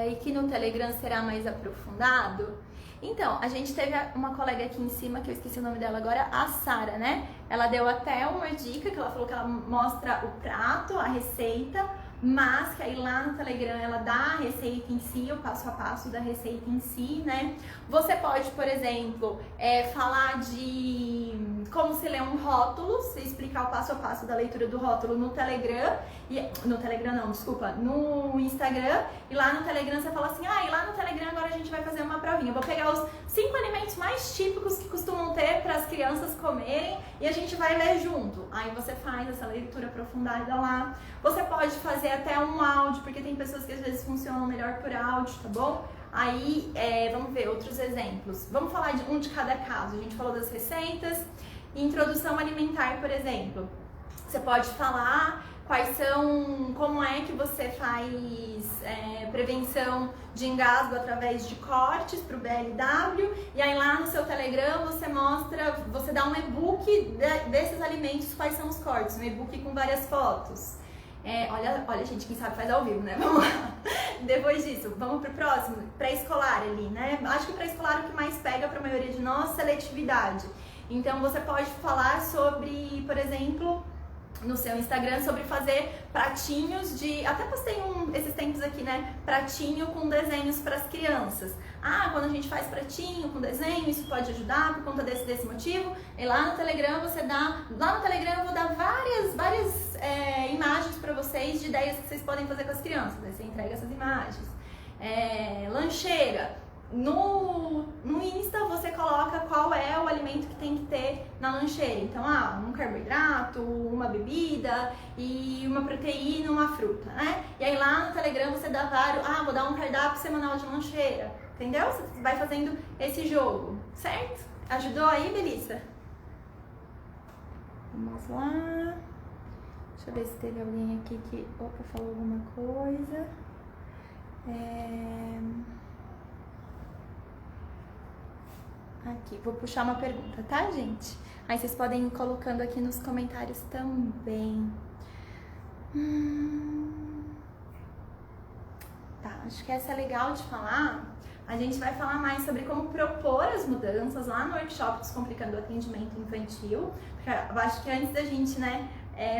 e que no Telegram será mais aprofundado? Então, a gente teve uma colega aqui em cima, que eu esqueci o nome dela agora, a Sara, né? Ela deu até uma dica, que ela falou que ela mostra o prato, a receita, mas que aí lá no Telegram ela dá a receita em si, o passo a passo da receita em si, né? Você pode, por exemplo, falar de como se lê um rótulo, se explicar o passo a passo da leitura do rótulo no Telegram, no Instagram, e lá no Telegram você fala assim, e lá no Telegram agora a gente vai fazer uma provinha, eu vou pegar os 5 alimentos mais típicos que costumam ter para as crianças comerem e a gente vai ler junto. Aí você faz essa leitura aprofundada lá. Você pode fazer até um áudio, porque tem pessoas que às vezes funcionam melhor por áudio, tá bom? Aí, vamos ver outros exemplos. Vamos falar de um de cada caso. A gente falou das receitas. Introdução alimentar, por exemplo. Você pode falar como é que você faz prevenção de engasgo através de cortes para o BLW, e aí lá no seu Telegram você dá um e-book desses alimentos, quais são os cortes, um e-book com várias fotos. Olha, gente, quem sabe faz ao vivo, né? Vamos lá. Depois disso, vamos pro próximo, pré-escolar ali, né? Acho que pré-escolar é o que mais pega para a maioria de nós, seletividade. Então você pode falar sobre, por exemplo, no seu Instagram, sobre fazer pratinhos até postei esses tempos aqui, né? Pratinho com desenhos para as crianças. Quando a gente faz pratinho com desenho, isso pode ajudar por conta desse motivo. E lá no Telegram lá no Telegram eu vou dar várias imagens para vocês de ideias que vocês podem fazer com as crianças. Aí você entrega essas imagens. Lancheira. No Insta você coloca qual é o alimento que tem que ter na lancheira. Então, um carboidrato, uma bebida e uma proteína, uma fruta, né? E aí lá no Telegram você dá vou dar um cardápio semanal de lancheira. Entendeu? Você vai fazendo esse jogo, certo? Ajudou aí, Belissa? Vamos lá. Deixa eu ver se teve alguém aqui que falou alguma coisa. Aqui, vou puxar uma pergunta, tá, gente? Aí vocês podem ir colocando aqui nos comentários também. Tá, acho que essa é legal de falar. A gente vai falar mais sobre como propor as mudanças lá no workshop Descomplicando o Atendimento Infantil. Porque eu acho que antes da gente,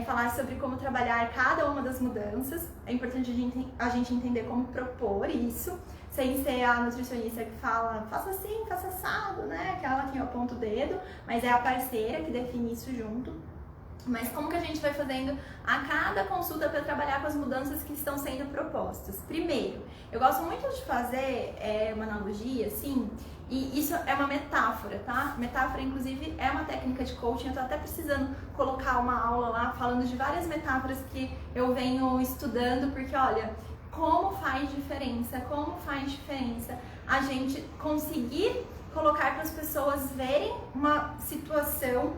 falar sobre como trabalhar cada uma das mudanças, é importante a gente entender como propor isso, sem ser a nutricionista que fala, faça assim, faça assado, aquela que aponta o dedo, mas é a parceira que define isso junto. Mas como que a gente vai fazendo a cada consulta para trabalhar com as mudanças que estão sendo propostas? Primeiro, eu gosto muito de fazer uma analogia, assim, e isso é uma metáfora, tá? Metáfora, inclusive, é uma técnica de coaching. Eu tô até precisando colocar uma aula lá falando de várias metáforas que eu venho estudando, porque, olha, como faz diferença a gente conseguir colocar para as pessoas verem uma situação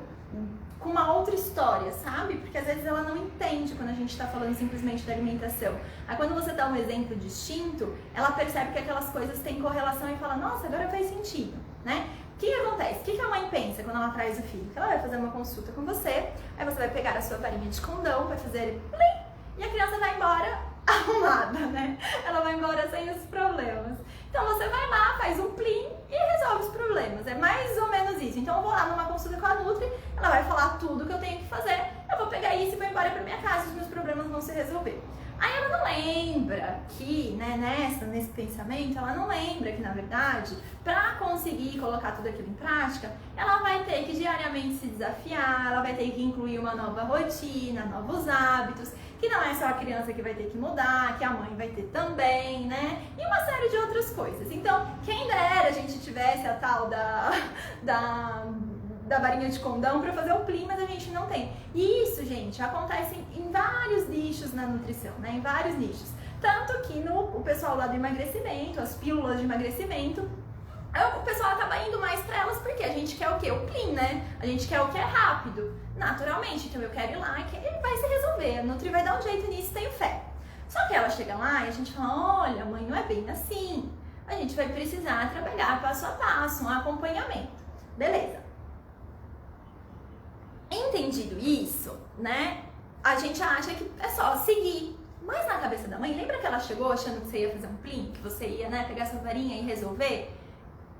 com uma outra história, sabe? Porque às vezes ela não entende quando a gente está falando simplesmente da alimentação. Aí quando você dá um exemplo distinto, ela percebe que aquelas coisas têm correlação e fala, nossa, agora faz sentido, né? O que acontece? O que a mãe pensa quando ela traz o filho? Que ela vai fazer uma consulta com você, aí você vai pegar a sua varinha de condão, vai fazer plim, e a criança vai embora arrumada, né? Ela vai embora sem os problemas. Então você vai lá, faz um plim e resolve os problemas. É mais ou menos isso. Então eu vou lá numa consulta com a Nutri, ela vai falar tudo que eu tenho que fazer, eu vou pegar isso e vou embora pra minha casa, os meus problemas vão se resolver. Aí ela não lembra que, nesse pensamento, ela não lembra que, na verdade, para conseguir colocar tudo aquilo em prática, ela vai ter que diariamente se desafiar, ela vai ter que incluir uma nova rotina, novos hábitos, que não é só a criança que vai ter que mudar, que a mãe vai ter também, e uma série de outras coisas. Então, quem dera a gente tivesse a tal da varinha de condão para fazer o plim, mas a gente não tem. E isso, gente, acontece em vários nichos na nutrição, em vários nichos. Tanto que o pessoal lá do emagrecimento, as pílulas de emagrecimento, o pessoal acaba indo mais para elas porque a gente quer o quê? O plim, A gente quer o que é rápido, naturalmente. Então eu quero ir lá e ele vai se resolver. A Nutri vai dar um jeito nisso, tenho fé. Só que ela chega lá e a gente fala, olha, mãe, não é bem assim. A gente vai precisar trabalhar passo a passo, um acompanhamento. Beleza. Entendido isso, a gente acha que é só seguir. Mas na cabeça da mãe, lembra que ela chegou achando que você ia fazer um plim? Que você ia, pegar sua varinha e resolver?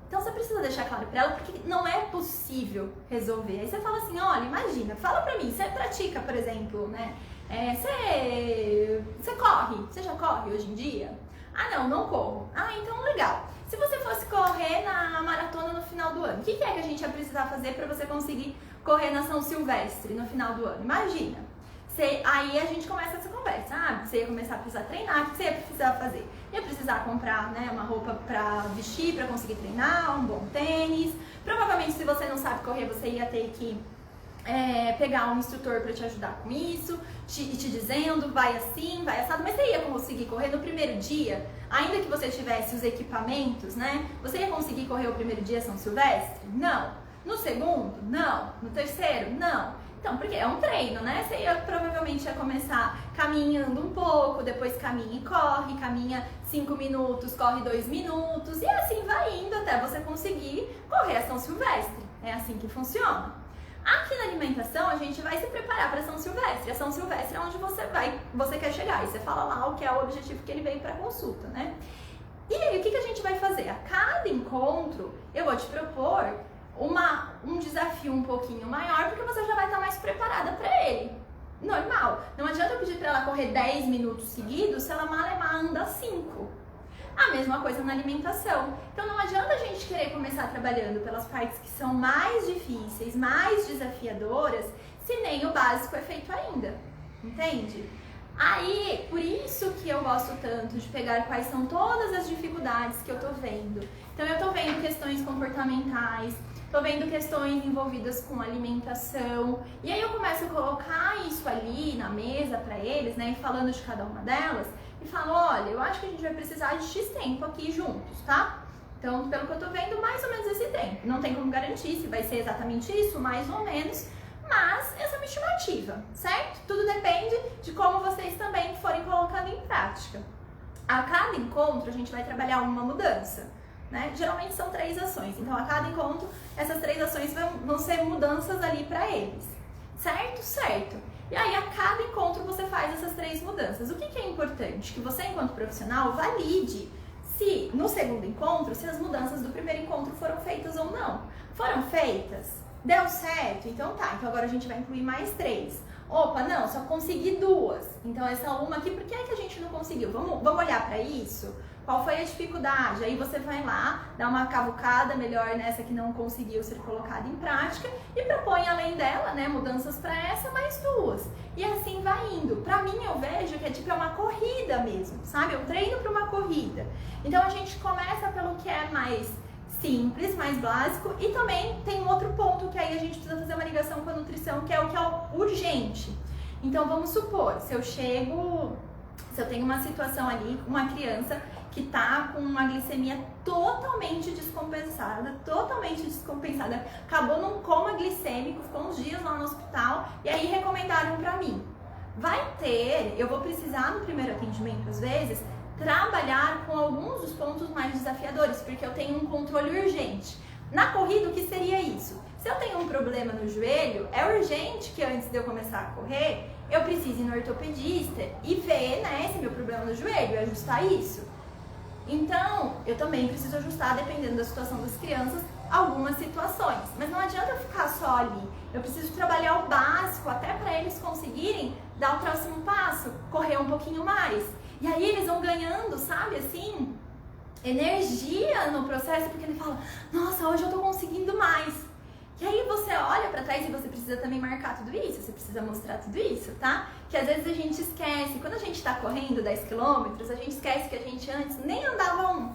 Então você precisa deixar claro pra ela, porque não é possível resolver. Aí você fala assim, olha, imagina, fala pra mim, você pratica, por exemplo, você corre, você já corre hoje em dia? Ah, não corro. Ah, então legal. Se você fosse correr na maratona no final do ano, o que é que a gente ia precisar fazer pra você conseguir correr na São Silvestre no final do ano? Imagina. Aí a gente começa essa conversa. Você ia começar a precisar treinar, o que você ia precisar fazer? Ia precisar comprar uma roupa pra vestir, pra conseguir treinar, um bom tênis. Provavelmente, se você não sabe correr, você ia ter que pegar um instrutor para te ajudar com isso, te dizendo, vai assim, vai assado, mas você ia conseguir correr no primeiro dia, ainda que você tivesse os equipamentos, Você ia conseguir correr o primeiro dia São Silvestre? Não. No segundo? Não. No terceiro? Não. Então, porque é um treino, Você provavelmente ia começar caminhando um pouco, depois caminha e corre, caminha 5 minutos, corre 2 minutos, e assim vai indo até você conseguir correr a São Silvestre. É assim que funciona. Aqui na alimentação, a gente vai se preparar para São Silvestre. A São Silvestre é onde você quer chegar. E você fala lá o que é o objetivo que ele veio para consulta, E aí, o que a gente vai fazer? A cada encontro, eu vou te propor um desafio um pouquinho maior, porque você já vai estar mais preparada para ele. Normal. Não adianta eu pedir para ela correr 10 minutos seguidos se ela malemar anda 5. A mesma coisa na alimentação. Então não adianta a gente querer começar trabalhando pelas partes que são mais difíceis, mais desafiadoras, se nem o básico é feito ainda. Entende? Aí, por isso que eu gosto tanto de pegar quais são todas as dificuldades que eu tô vendo. Então eu tô vendo questões comportamentais, tô vendo questões envolvidas com alimentação, e aí eu começo a colocar isso ali na mesa para eles, e falando de cada uma delas, e falo, olha, eu acho que a gente vai precisar de X tempo aqui juntos, tá? Então, pelo que eu tô vendo, mais ou menos esse tempo. Não tem como garantir se vai ser exatamente isso, mais ou menos, mas essa é uma estimativa, certo? Tudo depende de como vocês também forem colocando em prática. A cada encontro, a gente vai trabalhar uma mudança, Geralmente são 3 ações, então a cada encontro, essas 3 ações vão ser mudanças ali para eles, certo? Certo. E aí, a cada encontro, você faz essas 3 mudanças. O que é importante? Que você, enquanto profissional, valide se, no segundo encontro, se as mudanças do primeiro encontro foram feitas ou não. Foram feitas? Deu certo? Então tá, então agora a gente vai incluir mais 3. Opa, não, só consegui 2. Então essa uma aqui, por que é que a gente não conseguiu? Vamos olhar para isso? Qual foi a dificuldade? Aí você vai lá, dá uma cavucada melhor nessa que não conseguiu ser colocada em prática e propõe além dela, né, mudanças para essa, mais 2. E assim vai indo. Pra mim, eu vejo que é uma corrida mesmo, sabe? Eu treino para uma corrida. Então a gente começa pelo que é mais simples, mais básico, e também tem um outro ponto que aí a gente precisa fazer uma ligação com a nutrição, que é o urgente. Então vamos supor, se eu tenho uma situação ali, uma criança que tá com uma glicemia totalmente descompensada, acabou num coma glicêmico, ficou uns dias lá no hospital, e aí recomendaram pra mim. Eu vou precisar no primeiro atendimento, às vezes, trabalhar com alguns dos pontos mais desafiadores, porque eu tenho um controle urgente. Na corrida, o que seria isso? Se eu tenho um problema no joelho, é urgente que antes de eu começar a correr, eu precise ir no ortopedista e ver, né, esse meu problema no joelho, e ajustar isso. Então, eu também preciso ajustar, dependendo da situação das crianças, algumas situações. Mas não adianta eu ficar só ali. Eu preciso trabalhar o básico até para eles conseguirem dar o próximo passo, correr um pouquinho mais. E aí eles vão ganhando, sabe, assim, energia no processo, porque ele fala, nossa, hoje eu tô conseguindo mais. E aí você olha pra trás e você precisa também marcar tudo isso, você precisa mostrar tudo isso, tá? Que às vezes a gente esquece, quando a gente tá correndo 10 quilômetros, a gente esquece que a gente antes nem andava 1.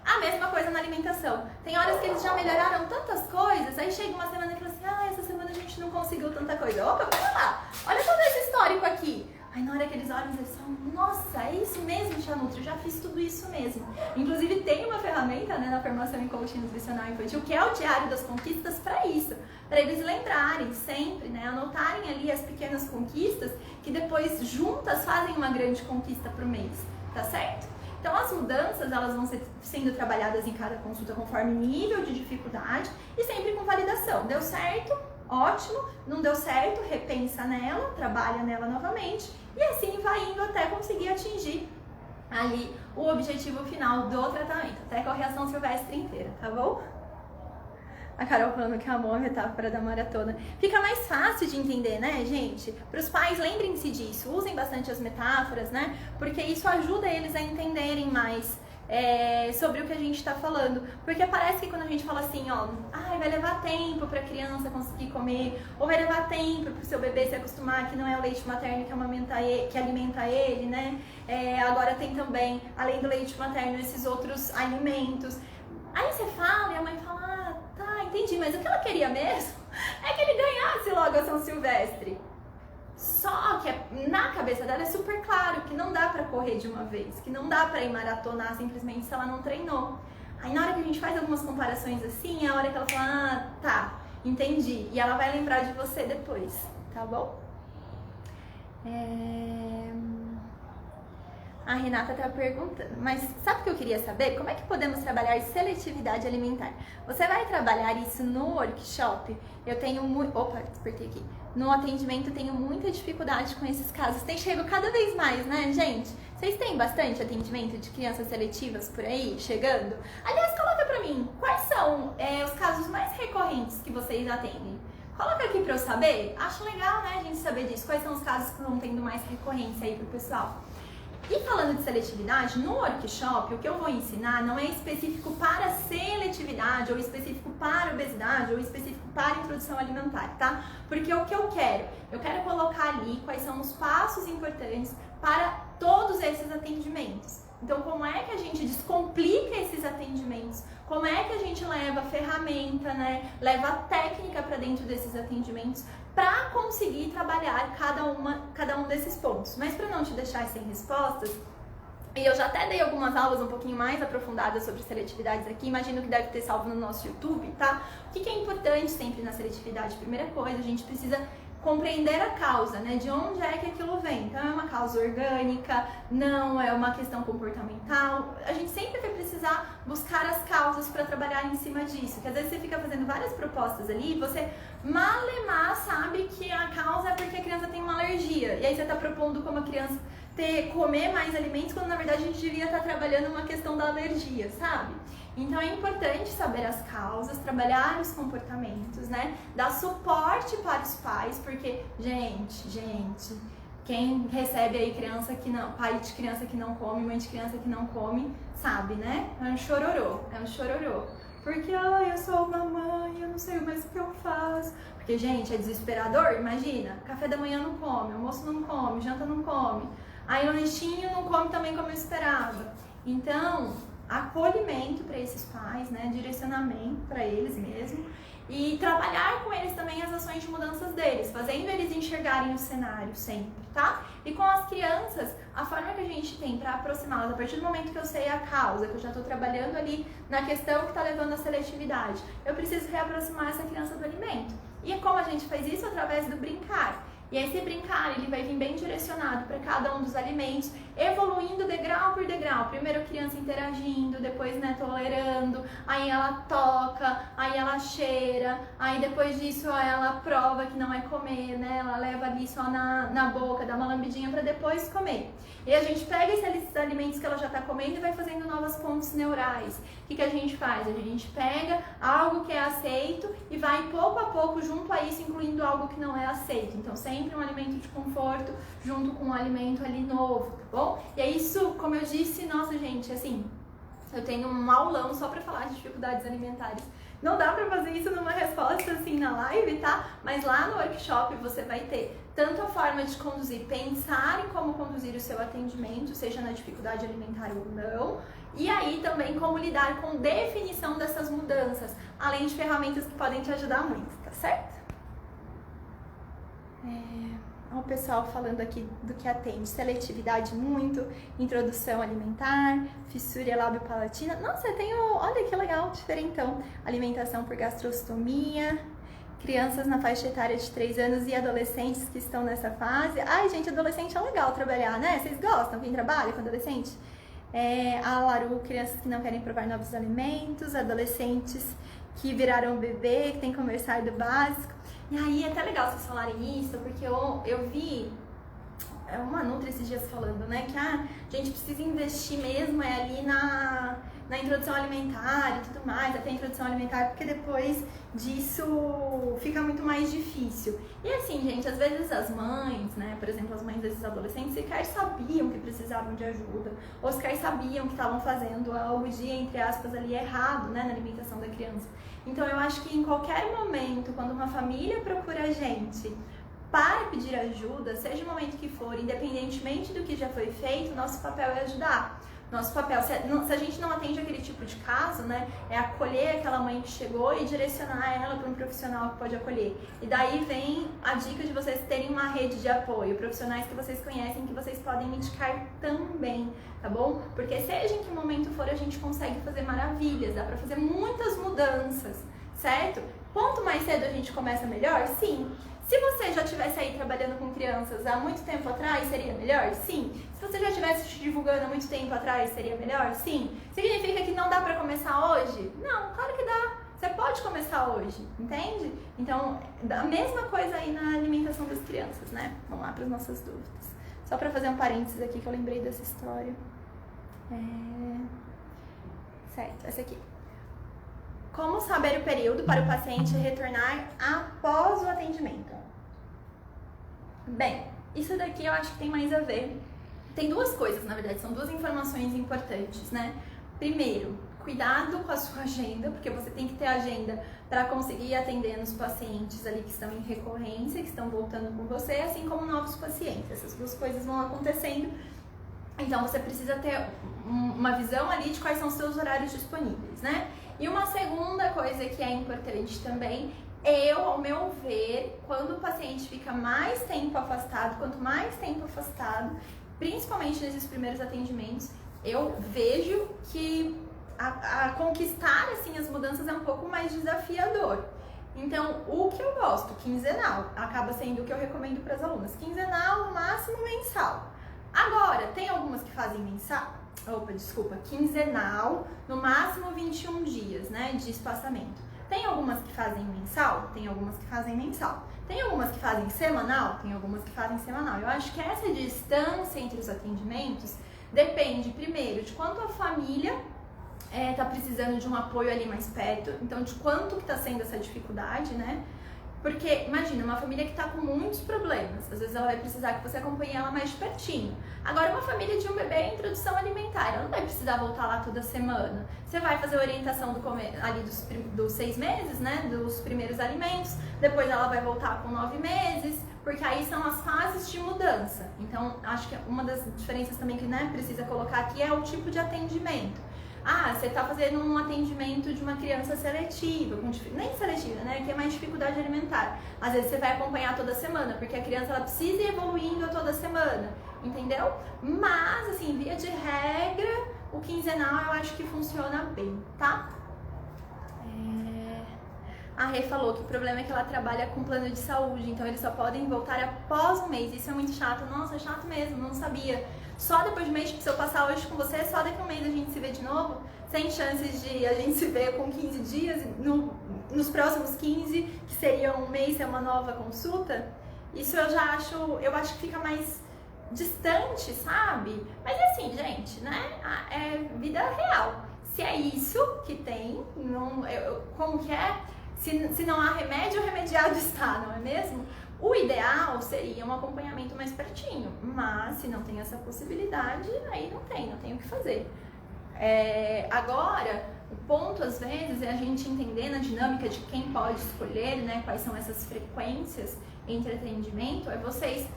A mesma coisa na alimentação. Tem horas que eles já melhoraram tantas coisas, aí chega uma semana que fala assim, essa semana a gente não conseguiu tanta coisa. Opa, pera lá, olha todo esse histórico aqui. Aí na hora que eles olham, eles falam, nossa, é isso mesmo, Tia Nutri, eu já fiz tudo isso mesmo. Inclusive tem uma ferramenta, né, na formação em coaching nutricional infantil, que é o Diário das Conquistas para isso. Para eles lembrarem sempre, né, anotarem ali as pequenas conquistas, que depois juntas fazem uma grande conquista pro mês, tá certo? Então as mudanças, elas vão sendo trabalhadas em cada consulta conforme nível de dificuldade e sempre com validação. Deu certo? Ótimo, não deu certo, repensa nela, trabalha nela novamente e assim vai indo até conseguir atingir ali o objetivo final do tratamento, até com a reação silvestre inteira, tá bom? A Carol falando que amou a metáfora da maratona. Fica mais fácil de entender, né, gente? Para os pais, lembrem-se disso, usem bastante as metáforas, né? Porque isso ajuda eles a entenderem mais sobre o que a gente está falando, porque parece que quando a gente fala assim, ó, vai levar tempo para a criança conseguir comer, ou vai levar tempo para o seu bebê se acostumar que não é o leite materno que alimenta ele, né? Agora tem também, além do leite materno, esses outros alimentos. Aí você fala e a mãe fala, tá, entendi, mas o que ela queria mesmo é que ele ganhasse logo a São Silvestre. Só que na cabeça dela é super claro que não dá pra correr de uma vez, que não dá pra ir maratonar simplesmente se ela não treinou. Aí na hora que a gente faz algumas comparações assim, é a hora que ela fala, tá, entendi. E ela vai lembrar de você depois, tá bom? A Renata tá perguntando, mas sabe o que eu queria saber? Como é que podemos trabalhar seletividade alimentar? Você vai trabalhar isso no workshop? Eu tenho muito... Opa, despertei aqui. No atendimento eu tenho muita dificuldade com esses casos. Tem chegado cada vez mais, né, gente? Vocês têm bastante atendimento de crianças seletivas por aí, chegando? Aliás, coloca pra mim, quais são os casos mais recorrentes que vocês atendem? Coloca aqui pra eu saber. Acho legal, né, a gente saber disso. Quais são os casos que estão tendo mais recorrência aí pro pessoal? E falando de seletividade, no workshop, o que eu vou ensinar não é específico para seletividade, ou específico para obesidade, ou específico para introdução alimentar, tá? Porque o que eu quero? Eu quero colocar ali quais são os passos importantes para todos esses atendimentos. Então, como é que a gente descomplica esses atendimentos? Como é que a gente leva a ferramenta, né? Leva a técnica para dentro desses atendimentos para conseguir trabalhar cada um desses pontos. Mas para não te deixar sem respostas, e eu já até dei algumas aulas um pouquinho mais aprofundadas sobre seletividades aqui, imagino que deve ter salvo no nosso YouTube, tá? O que é importante sempre na seletividade? Primeira coisa, a gente precisa compreender a causa, né? De onde é que aquilo vem. Então é uma causa orgânica, não é uma questão comportamental. A gente sempre vai precisar buscar as causas para trabalhar em cima disso. Porque às vezes você fica fazendo várias propostas ali e você malemar sabe que a causa é porque a criança tem uma alergia. E aí você está propondo como a criança comer mais alimentos, quando na verdade a gente devia estar trabalhando uma questão da alergia, sabe? Então é importante saber as causas, trabalhar os comportamentos, né? Dar suporte para os pais, porque, gente, quem recebe aí criança que não, pai de criança que não come, mãe de criança que não come, sabe, né? É um chororô. Porque, eu sou uma mãe, eu não sei mais o que eu faço. Porque, gente, é desesperador, imagina, café da manhã não come, almoço não come, janta não come. Aí o lanchinho não come também como eu esperava. Então, acolhimento para esses pais, né? Direcionamento para eles mesmo e trabalhar com eles também as ações de mudanças deles, fazendo eles enxergarem o cenário sempre, tá? E com as crianças, a forma que a gente tem para aproximá-las, a partir do momento que eu sei a causa, que eu já estou trabalhando ali na questão que está levando à seletividade, eu preciso reaproximar essa criança do alimento. E como a gente faz isso? Através do brincar. E esse brincar, ele vai vir bem direcionado para cada um dos alimentos, evoluindo degrau por degrau. Primeiro a criança interagindo, depois, né, tolerando, aí ela toca, aí ela cheira, aí depois disso ela prova que não é comer, né, ela leva ali só na boca, dá uma lambidinha para depois comer. E a gente pega esses alimentos que ela já está comendo e vai fazendo novas pontes neurais. O que a gente faz? A gente pega algo que é aceito e vai pouco a pouco junto a isso, incluindo algo que não é aceito. Então sempre um alimento de conforto junto com um alimento ali novo, tá bom? E é isso, como eu disse, nossa gente, assim, eu tenho um aulão só para falar de dificuldades alimentares. Não dá para fazer isso numa resposta assim na live, tá? Mas lá no workshop você vai ter tanto a forma de conduzir, pensar em como conduzir o seu atendimento, seja na dificuldade alimentar ou não, e aí também como lidar com definição dessas mudanças, além de ferramentas que podem te ajudar muito, tá certo? O pessoal falando aqui do que atende, seletividade muito, introdução alimentar, fissura lábio-palatina. Nossa, eu tenho, olha que legal, diferentão. Alimentação por gastrostomia, crianças na faixa etária de 3 anos e adolescentes que estão nessa fase. Ai, gente, adolescente é legal trabalhar, né? Vocês gostam? Quem trabalha com adolescente? A Laru, crianças que não querem provar novos alimentos, adolescentes que viraram bebê, que tem que conversar do básico. E aí é até legal vocês falarem isso, porque eu vi uma Nutri esses dias falando, né, que a gente precisa investir mesmo ali na introdução alimentar e tudo mais, até a introdução alimentar, porque depois disso fica muito mais difícil. E assim, gente, às vezes as mães, né, por exemplo, as mães desses adolescentes sequer sabiam que precisavam de ajuda, ou sequer sabiam que estavam fazendo algo de, entre aspas, ali errado, né, na alimentação da criança. Então eu acho que em qualquer momento, quando uma família procura a gente para pedir ajuda, seja o momento que for, independentemente do que já foi feito, nosso papel é ajudar. Nosso papel, se a gente não atende aquele tipo de caso, né, é acolher aquela mãe que chegou e direcionar ela para um profissional que pode acolher. E daí vem a dica de vocês terem uma rede de apoio, profissionais que vocês conhecem, que vocês podem indicar também, tá bom? Porque seja em que momento for, a gente consegue fazer maravilhas, dá para fazer muitas mudanças, certo? Quanto mais cedo a gente começa, melhor? Sim. Se você já estivesse aí trabalhando com crianças há muito tempo atrás, seria melhor? Sim. Se você já estivesse te divulgando há muito tempo atrás, seria melhor? Sim. Significa que não dá pra começar hoje? Não, claro que dá. Você pode começar hoje, entende? Então, a mesma coisa aí na alimentação das crianças, né? Vamos lá para as nossas dúvidas. Só pra fazer um parênteses aqui que eu lembrei dessa história. Certo, essa aqui. Como saber o período para o paciente retornar após o atendimento? Bem, isso daqui eu acho que tem mais a ver. Tem duas coisas, na verdade, são duas informações importantes, né? Primeiro, cuidado com a sua agenda, porque você tem que ter agenda para conseguir atender nos pacientes ali que estão em recorrência, que estão voltando com você, assim como novos pacientes. Essas duas coisas vão acontecendo. Então, você precisa ter uma visão ali de quais são os seus horários disponíveis, né? E uma segunda coisa que é importante também, ao meu ver, quando o paciente fica mais tempo afastado, quanto mais tempo afastado, principalmente nesses primeiros atendimentos, eu vejo que a conquistar assim as mudanças é um pouco mais desafiador. Então, o que eu gosto, quinzenal, acaba sendo o que eu recomendo para as alunas. Quinzenal, no máximo mensal. Agora, tem algumas que fazem quinzenal, no máximo 21 dias, né, de espaçamento. Tem algumas que fazem mensal? Tem algumas que fazem mensal. Tem algumas que fazem semanal? Tem algumas que fazem semanal. Eu acho que essa distância entre os atendimentos depende, primeiro, de quanto a família tá precisando de um apoio ali mais perto, então de quanto que tá sendo essa dificuldade, né? Porque, imagina, uma família que tá com muitos problemas, às vezes ela vai precisar que você acompanhe ela mais de pertinho. Agora, uma família de um bebê em introdução alimentar, ela não vai precisar voltar lá toda semana. Você vai fazer a orientação ali dos 6 meses, né, dos primeiros alimentos, depois ela vai voltar com 9 meses, porque aí são as fases de mudança. Então, acho que uma das diferenças também que, né, precisa colocar aqui é o tipo de atendimento. Ah, você está fazendo um atendimento de uma criança seletiva, nem seletiva, né? Que é mais dificuldade alimentar. Às vezes você vai acompanhar toda semana, porque a criança ela precisa ir evoluindo toda semana, entendeu? Mas, assim, via de regra, o quinzenal eu acho que funciona bem, tá? A Rê falou que o problema é que ela trabalha com plano de saúde, então eles só podem voltar após um mês. Isso é muito chato. Nossa, é chato mesmo, não sabia. Só depois de um mês, tipo, se eu passar hoje com você, só daqui a um mês a gente se vê de novo, sem chances de a gente se ver com 15 dias, nos próximos 15, que seria um mês, é uma nova consulta. Isso eu acho que fica mais distante, sabe? Mas é assim, gente, né? É vida real. Se é isso que tem, como que é? Se não há remédio, o remediado está, não é mesmo? O ideal seria um acompanhamento mais pertinho, mas se não tem essa possibilidade, aí não tem o que fazer. Agora, o ponto às vezes é a gente entender na dinâmica de quem pode escolher, né, quais são essas frequências entre atendimento, é vocês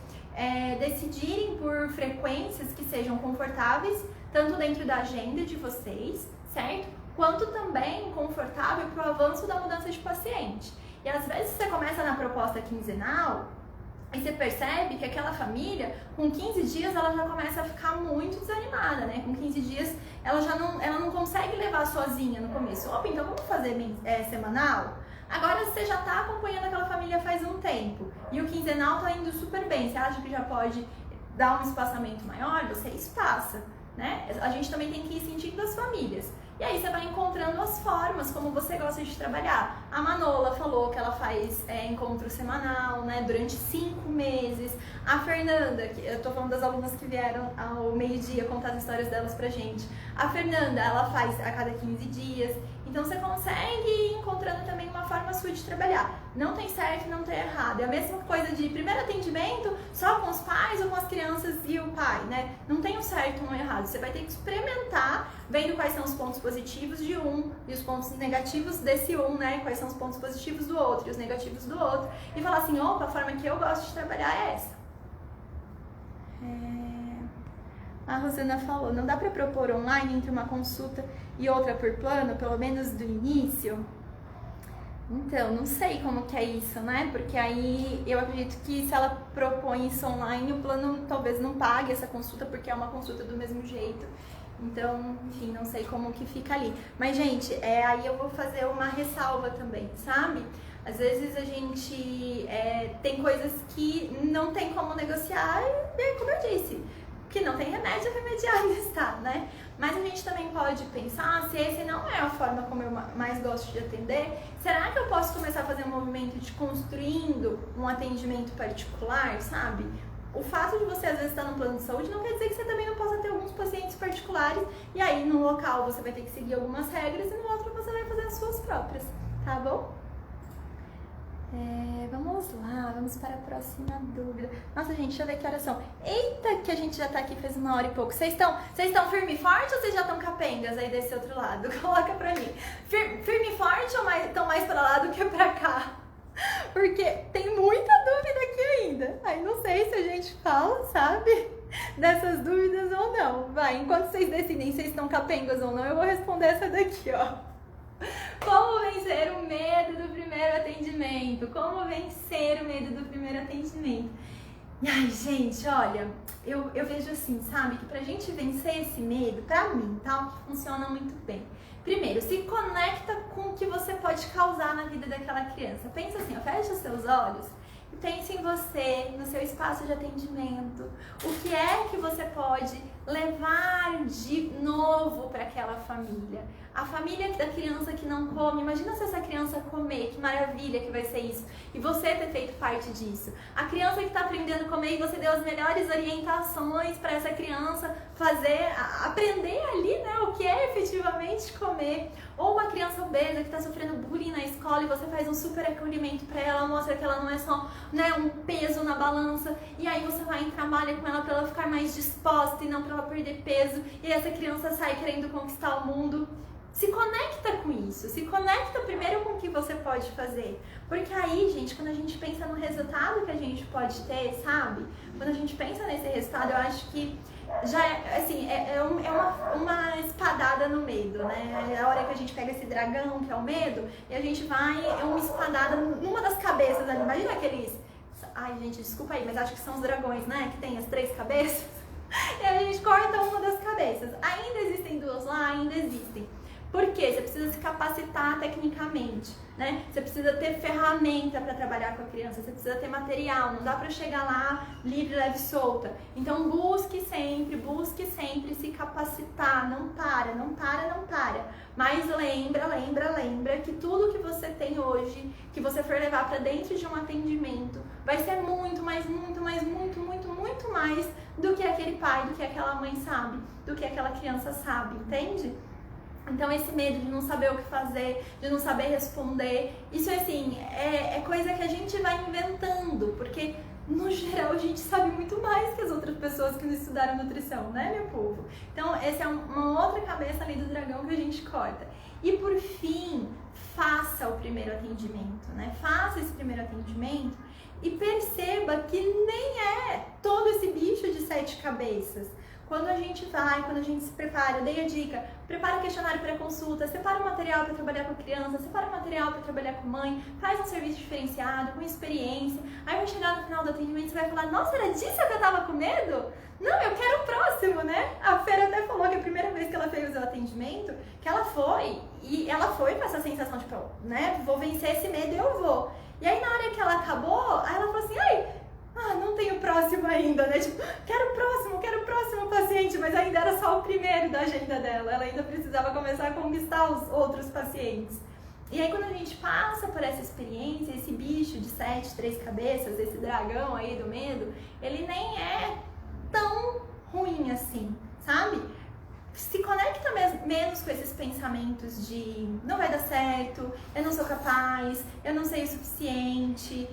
decidirem por frequências que sejam confortáveis, tanto dentro da agenda de vocês, certo? Quanto também confortável para o avanço da mudança de paciente. E às vezes você começa na proposta quinzenal e você percebe que aquela família, com 15 dias, ela já começa a ficar muito desanimada, né? Com 15 dias, ela não consegue levar sozinha no começo. Opa, então vamos fazer semanal? Agora você já está acompanhando aquela família faz um tempo e o quinzenal está indo super bem. Você acha que já pode dar um espaçamento maior? Você espaça, né? A gente também tem que ir sentindo as famílias. E aí você vai encontrando as formas como você gosta de trabalhar. A Manola falou que ela faz encontro semanal, né, durante 5 meses. A Fernanda, eu tô falando das alunas que vieram ao meio-dia contar as histórias delas pra gente. A Fernanda, ela faz a cada 15 dias. Então você consegue ir encontrando também uma forma sua de trabalhar. Não tem certo, não tem errado. É a mesma coisa de primeiro atendimento só com os pais ou com as crianças e o pai, né? Não tem um certo ou um errado. Você vai ter que experimentar, vendo quais são os pontos positivos de um e os pontos negativos desse um, né? Quais são os pontos positivos do outro e os negativos do outro. E falar assim, opa, a forma que eu gosto de trabalhar é essa. A Rosana falou, não dá para propor online entre uma consulta e outra por plano, pelo menos do início? Então, não sei como que é isso, né? Porque aí eu acredito que se ela propõe isso online, o plano talvez não pague essa consulta, porque é uma consulta do mesmo jeito. Então, enfim, não sei como que fica ali. Mas, gente, aí eu vou fazer uma ressalva também, sabe? Às vezes a gente tem coisas que não tem como negociar e, como eu disse, que não tem remédio, remediado está, né? Mas a gente também pode pensar, se esse não é a forma como eu mais gosto de atender, será que eu posso começar a fazer um movimento de construindo um atendimento particular, sabe? O fato de você às vezes estar no plano de saúde não quer dizer que você também não possa ter alguns pacientes particulares e aí no local você vai ter que seguir algumas regras e no outro você vai fazer as suas próprias, tá bom? Vamos lá, vamos para a próxima dúvida. Nossa, gente, deixa eu ver que horas são. Eita, que a gente já tá aqui faz 1 hora e pouco. Vocês estão firme e forte ou vocês já estão capengas aí desse outro lado? Coloca pra mim. Firme e forte ou estão mais pra lá do que pra cá? Porque tem muita dúvida aqui ainda. Aí não sei se a gente fala, sabe, dessas dúvidas ou não. Vai, enquanto vocês decidem se estão capengas ou não, eu vou responder essa daqui, ó. Como vencer o medo do primeiro atendimento? Como vencer o medo do primeiro atendimento? Ai, gente, olha, eu vejo assim, sabe? Que pra gente vencer esse medo, pra mim, tá? Funciona muito bem. Primeiro, se conecta com o que você pode causar na vida daquela criança. Pensa assim, ó, fecha os seus olhos e pense em você, no seu espaço de atendimento. O que é que você pode levar de novo para aquela família? A família da criança que não come, imagina se essa criança comer, que maravilha que vai ser isso. E você ter feito parte disso. A criança que está aprendendo a comer e você deu as melhores orientações para essa criança fazer, aprender ali, né, o que é efetivamente comer. Ou uma criança obesa que está sofrendo bullying na escola e você faz um super acolhimento para ela, mostra que ela não é só, né, um peso na balança. E aí você vai e trabalha com ela para ela ficar mais disposta e não para ela perder peso. E essa criança sai querendo conquistar o mundo. Se conecta com isso, se conecta primeiro com o que você pode fazer. Porque aí, gente, quando a gente pensa no resultado que a gente pode ter, sabe? Quando a gente pensa nesse resultado, eu acho que já é, assim, uma espadada no medo, né? É a hora que a gente pega esse dragão, que é o medo, e a gente vai, uma espadada numa das cabeças ali. Imagina aqueles... Ai, gente, desculpa aí, mas acho que são os dragões, né? Que tem as 3 cabeças. E a gente corta uma das cabeças. Ainda existem 2 lá, ainda existem. Por quê? Você precisa se capacitar tecnicamente, né? Você precisa ter ferramenta para trabalhar com a criança, você precisa ter material, não dá para chegar lá livre, leve e solta. Então busque sempre se capacitar, não para. Mas lembra que tudo que você tem hoje, que você for levar para dentro de um atendimento, vai ser muito mais do que aquele pai, do que aquela mãe sabe, do que aquela criança sabe, entende? Então esse medo de não saber o que fazer, de não saber responder, isso assim, é coisa que a gente vai inventando, porque no geral a gente sabe muito mais que as outras pessoas que não estudaram nutrição, né, meu povo? Então essa é uma outra cabeça ali do dragão que a gente corta. E por fim, faça o primeiro atendimento, né? Faça esse primeiro atendimento e perceba que nem é todo esse bicho de 7 cabeças. Quando a gente se prepara, eu dei a dica, prepara o questionário para consulta, separa o material para trabalhar com a criança, separa o material para trabalhar com a mãe, faz um serviço diferenciado, com experiência, aí vai chegar no final do atendimento e vai falar, nossa, era disso que eu tava com medo? Não, eu quero o próximo, né? A Fera até falou que a primeira vez que ela fez o atendimento, que ela foi com essa sensação, tipo, né, vou vencer esse medo e eu vou. E aí na hora que ela acabou, aí ela falou assim, não tem o próximo ainda, né? Tipo, quero o próximo paciente, mas ainda era só o primeiro da agenda dela. Ela ainda precisava começar a conquistar os outros pacientes. E aí quando a gente passa por essa experiência, esse bicho de 3 cabeças, esse dragão aí do medo, ele nem é tão ruim assim, sabe? Se conecta menos com esses pensamentos de não vai dar certo, eu não sou capaz, eu não sei o suficiente,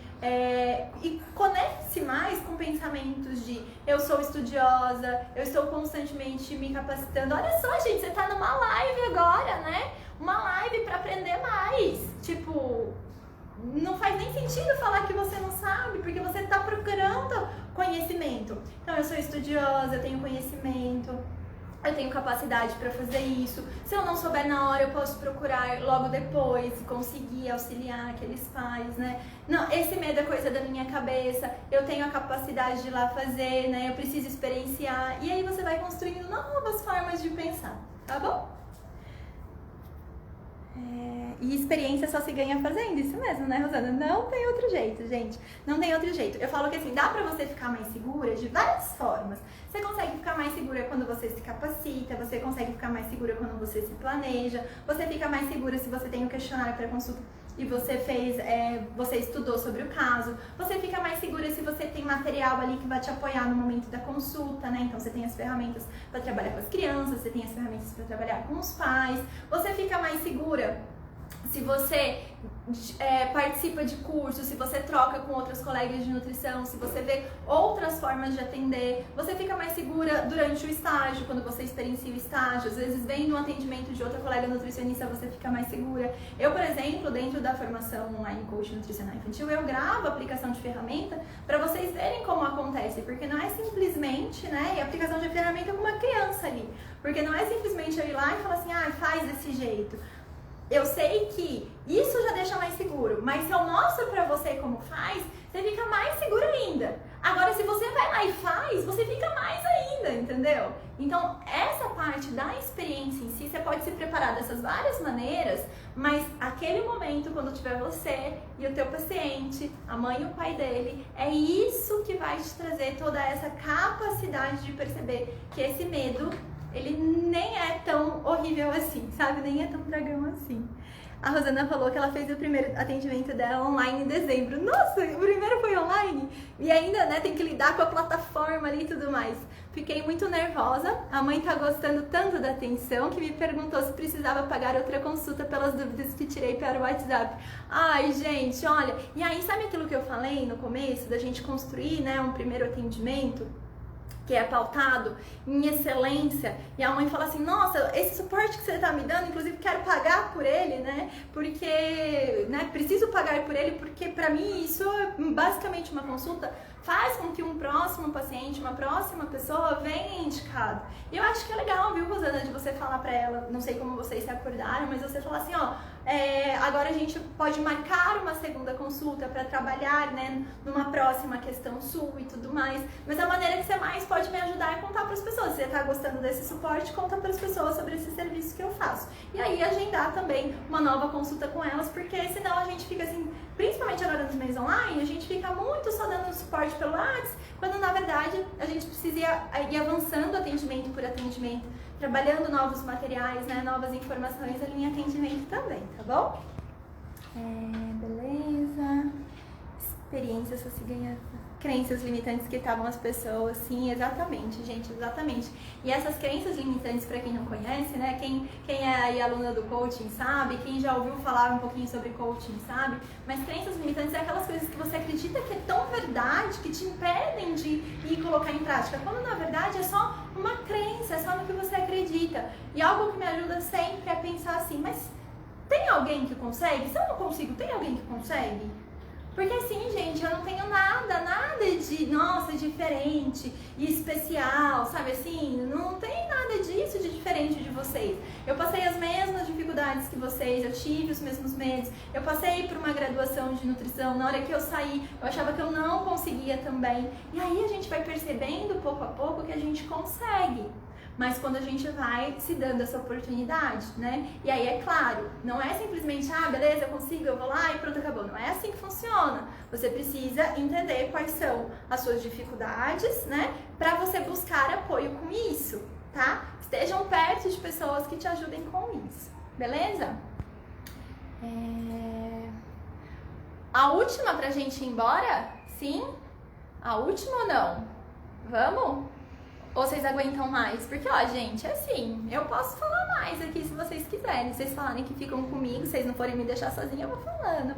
e conecte-se mais com pensamentos de eu sou estudiosa, eu estou constantemente me capacitando. Olha só, gente, você tá numa live agora, né? Uma live para aprender mais. Tipo, não faz nem sentido falar que você não sabe, porque você está procurando conhecimento. Então, eu sou estudiosa, eu tenho conhecimento, eu tenho capacidade para fazer isso. Se eu não souber na hora, eu posso procurar logo depois e conseguir auxiliar aqueles pais, né? Não, esse medo é coisa da minha cabeça. Eu tenho a capacidade de ir lá fazer, né? Eu preciso experienciar. E aí você vai construindo novas formas de pensar, tá bom? E experiência só se ganha fazendo, isso mesmo, né, Rosana? Não tem outro jeito, gente. Não tem outro jeito. Eu falo que assim, dá pra você ficar mais segura de várias formas. Você consegue ficar mais segura quando você se capacita, você consegue ficar mais segura quando você se planeja, você fica mais segura se você tem um questionário para consulta e você você estudou sobre o caso, você fica mais segura se você tem material ali que vai te apoiar no momento da consulta, né? Então você tem as ferramentas para trabalhar com as crianças, você tem as ferramentas para trabalhar com os pais, você fica mais segura se você participa de cursos, se você troca com outros colegas de nutrição, se você vê outras formas de atender, você fica mais segura durante o estágio, quando você experiencia o estágio, às vezes vem um atendimento de outra colega nutricionista, você fica mais segura. Eu, por exemplo, dentro da formação online Coach Nutricional Infantil, eu gravo a aplicação de ferramenta para vocês verem como acontece, porque não é simplesmente, né, a aplicação de ferramenta com uma criança ali, porque não é simplesmente eu ir lá e falar assim, faz desse jeito. Eu sei que isso já deixa mais seguro, mas se eu mostro pra você como faz, você fica mais seguro ainda. Agora, se você vai lá e faz, você fica mais Então, essa parte da experiência em si, você pode se preparar dessas várias maneiras, mas aquele momento, quando tiver você e o teu paciente, a mãe e o pai dele, é isso que vai te trazer toda essa capacidade de perceber que esse medo, ele nem é tão horrível assim, sabe? Nem é tão dragão assim. A Rosana falou que ela fez o primeiro atendimento dela online em dezembro. Nossa, o primeiro foi online? E ainda, né, tem que lidar com a plataforma ali e tudo mais. Fiquei muito nervosa. A mãe tá gostando tanto da atenção que me perguntou se precisava pagar outra consulta pelas dúvidas que tirei pelo WhatsApp. Ai, gente, olha. E aí, sabe aquilo que eu falei no começo, da gente construir, né, um primeiro atendimento que é pautado em excelência, e a mãe fala assim, nossa, esse suporte que você tá me dando, inclusive quero pagar por ele, né, porque, né, preciso pagar por ele, porque pra mim isso é basicamente uma consulta, faz com que um próximo paciente, uma próxima pessoa venha indicado. E eu acho que é legal, viu, Rosana, de você falar pra ela, não sei como vocês se acordaram, mas você falar assim, ó, agora a gente pode marcar uma segunda consulta para trabalhar, né, numa próxima questão sua e tudo mais, mas a maneira que você mais pode me ajudar é contar para as pessoas. Se você está gostando desse suporte, conta para as pessoas sobre esse serviço que eu faço. E aí agendar também uma nova consulta com elas, porque senão a gente fica assim, principalmente agora nos meios online, a gente fica muito só dando suporte pelo WhatsApp, quando na verdade a gente precisa ir avançando atendimento por atendimento, trabalhando novos materiais, né, novas informações ali em atendimento também, tá bom? Beleza. Experiência só se ganha. Crenças limitantes que estavam as pessoas, sim, exatamente, gente, exatamente. E essas crenças limitantes, para quem não conhece, né, quem é aí aluna do coaching sabe, quem já ouviu falar um pouquinho sobre coaching sabe, mas crenças limitantes é aquelas coisas que você acredita que é tão verdade, que te impedem de ir colocar em prática, quando na verdade é só uma crença, é só no que você acredita. E algo que me ajuda sempre é pensar assim, mas tem alguém que consegue? Se eu não consigo, tem alguém que consegue? Porque assim, gente, eu não tenho nada de, nossa, diferente e especial, sabe assim? Não tem nada disso de diferente de vocês. Eu passei as mesmas dificuldades que vocês, eu tive os mesmos medos, eu passei por uma graduação de nutrição, na hora que eu saí, eu achava que eu não conseguia também. E aí a gente vai percebendo pouco a pouco que a gente consegue. Mas quando a gente vai se dando essa oportunidade, né? E aí é claro, não é simplesmente, beleza, eu consigo, eu vou lá e pronto, acabou. Não é assim que funciona. Você precisa entender quais são as suas dificuldades, né? Pra você buscar apoio com isso, tá? Estejam perto de pessoas que te ajudem com isso, beleza? A última pra gente ir embora? Sim? A última ou não? Vamos? Ou vocês aguentam mais? Porque, ó, gente, assim, eu posso falar mais aqui se vocês quiserem. Se vocês falarem que ficam comigo, se vocês não forem me deixar sozinha, eu vou falando.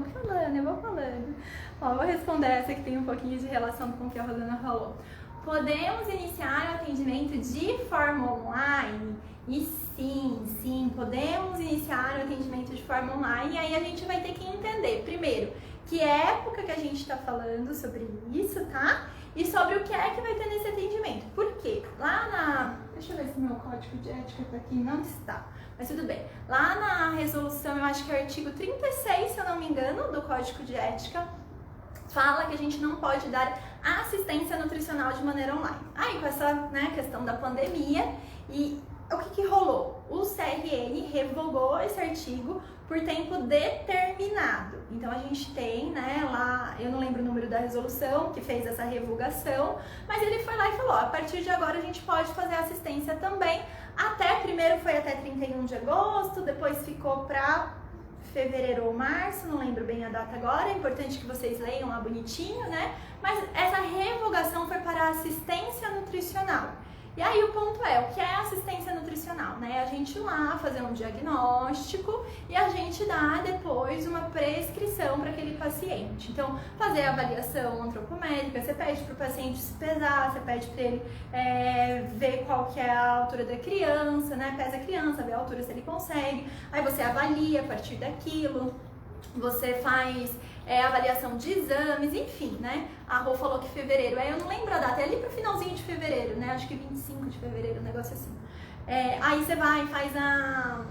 Ó, eu vou responder essa que tem um pouquinho de relação com o que a Rosana falou. Podemos iniciar o atendimento de forma online? E sim, podemos iniciar o atendimento de forma online. E aí a gente vai ter que entender, primeiro, que época que a gente tá falando sobre isso, tá? E sobre o que é que vai ter nesse atendimento. Por quê? Lá na... Deixa eu ver se meu código de ética tá aqui. Não está, mas tudo bem. Lá na resolução, eu acho que é o artigo 36, se eu não me engano, do Código de Ética, fala que a gente não pode dar assistência nutricional de maneira online. Aí, com essa, né, questão da pandemia, e o que rolou? O CRN revogou esse artigo por tempo determinado. Então a gente tem, né, lá, eu não lembro o número da resolução que fez essa revogação, mas ele foi lá e falou, a partir de agora a gente pode fazer assistência também, primeiro foi até 31 de agosto, depois ficou para fevereiro ou março, não lembro bem a data agora, é importante que vocês leiam lá bonitinho, né? Mas essa revogação foi para a assistência nutricional. E aí o ponto é, o que é assistência nutricional, né? A gente ir lá fazer um diagnóstico e a gente dá depois uma prescrição para aquele paciente. Então, fazer a avaliação antropométrica, você pede para o paciente se pesar, você pede para ele ver qual que é a altura da criança, né? Pesa a criança, vê a altura se ele consegue, aí você avalia a partir daquilo, você faz avaliação de exames, enfim, né? A Rô falou que fevereiro, eu não lembro a data, é ali pro finalzinho de fevereiro, né? Acho que 25 de fevereiro, um negócio assim. Aí você vai e faz a...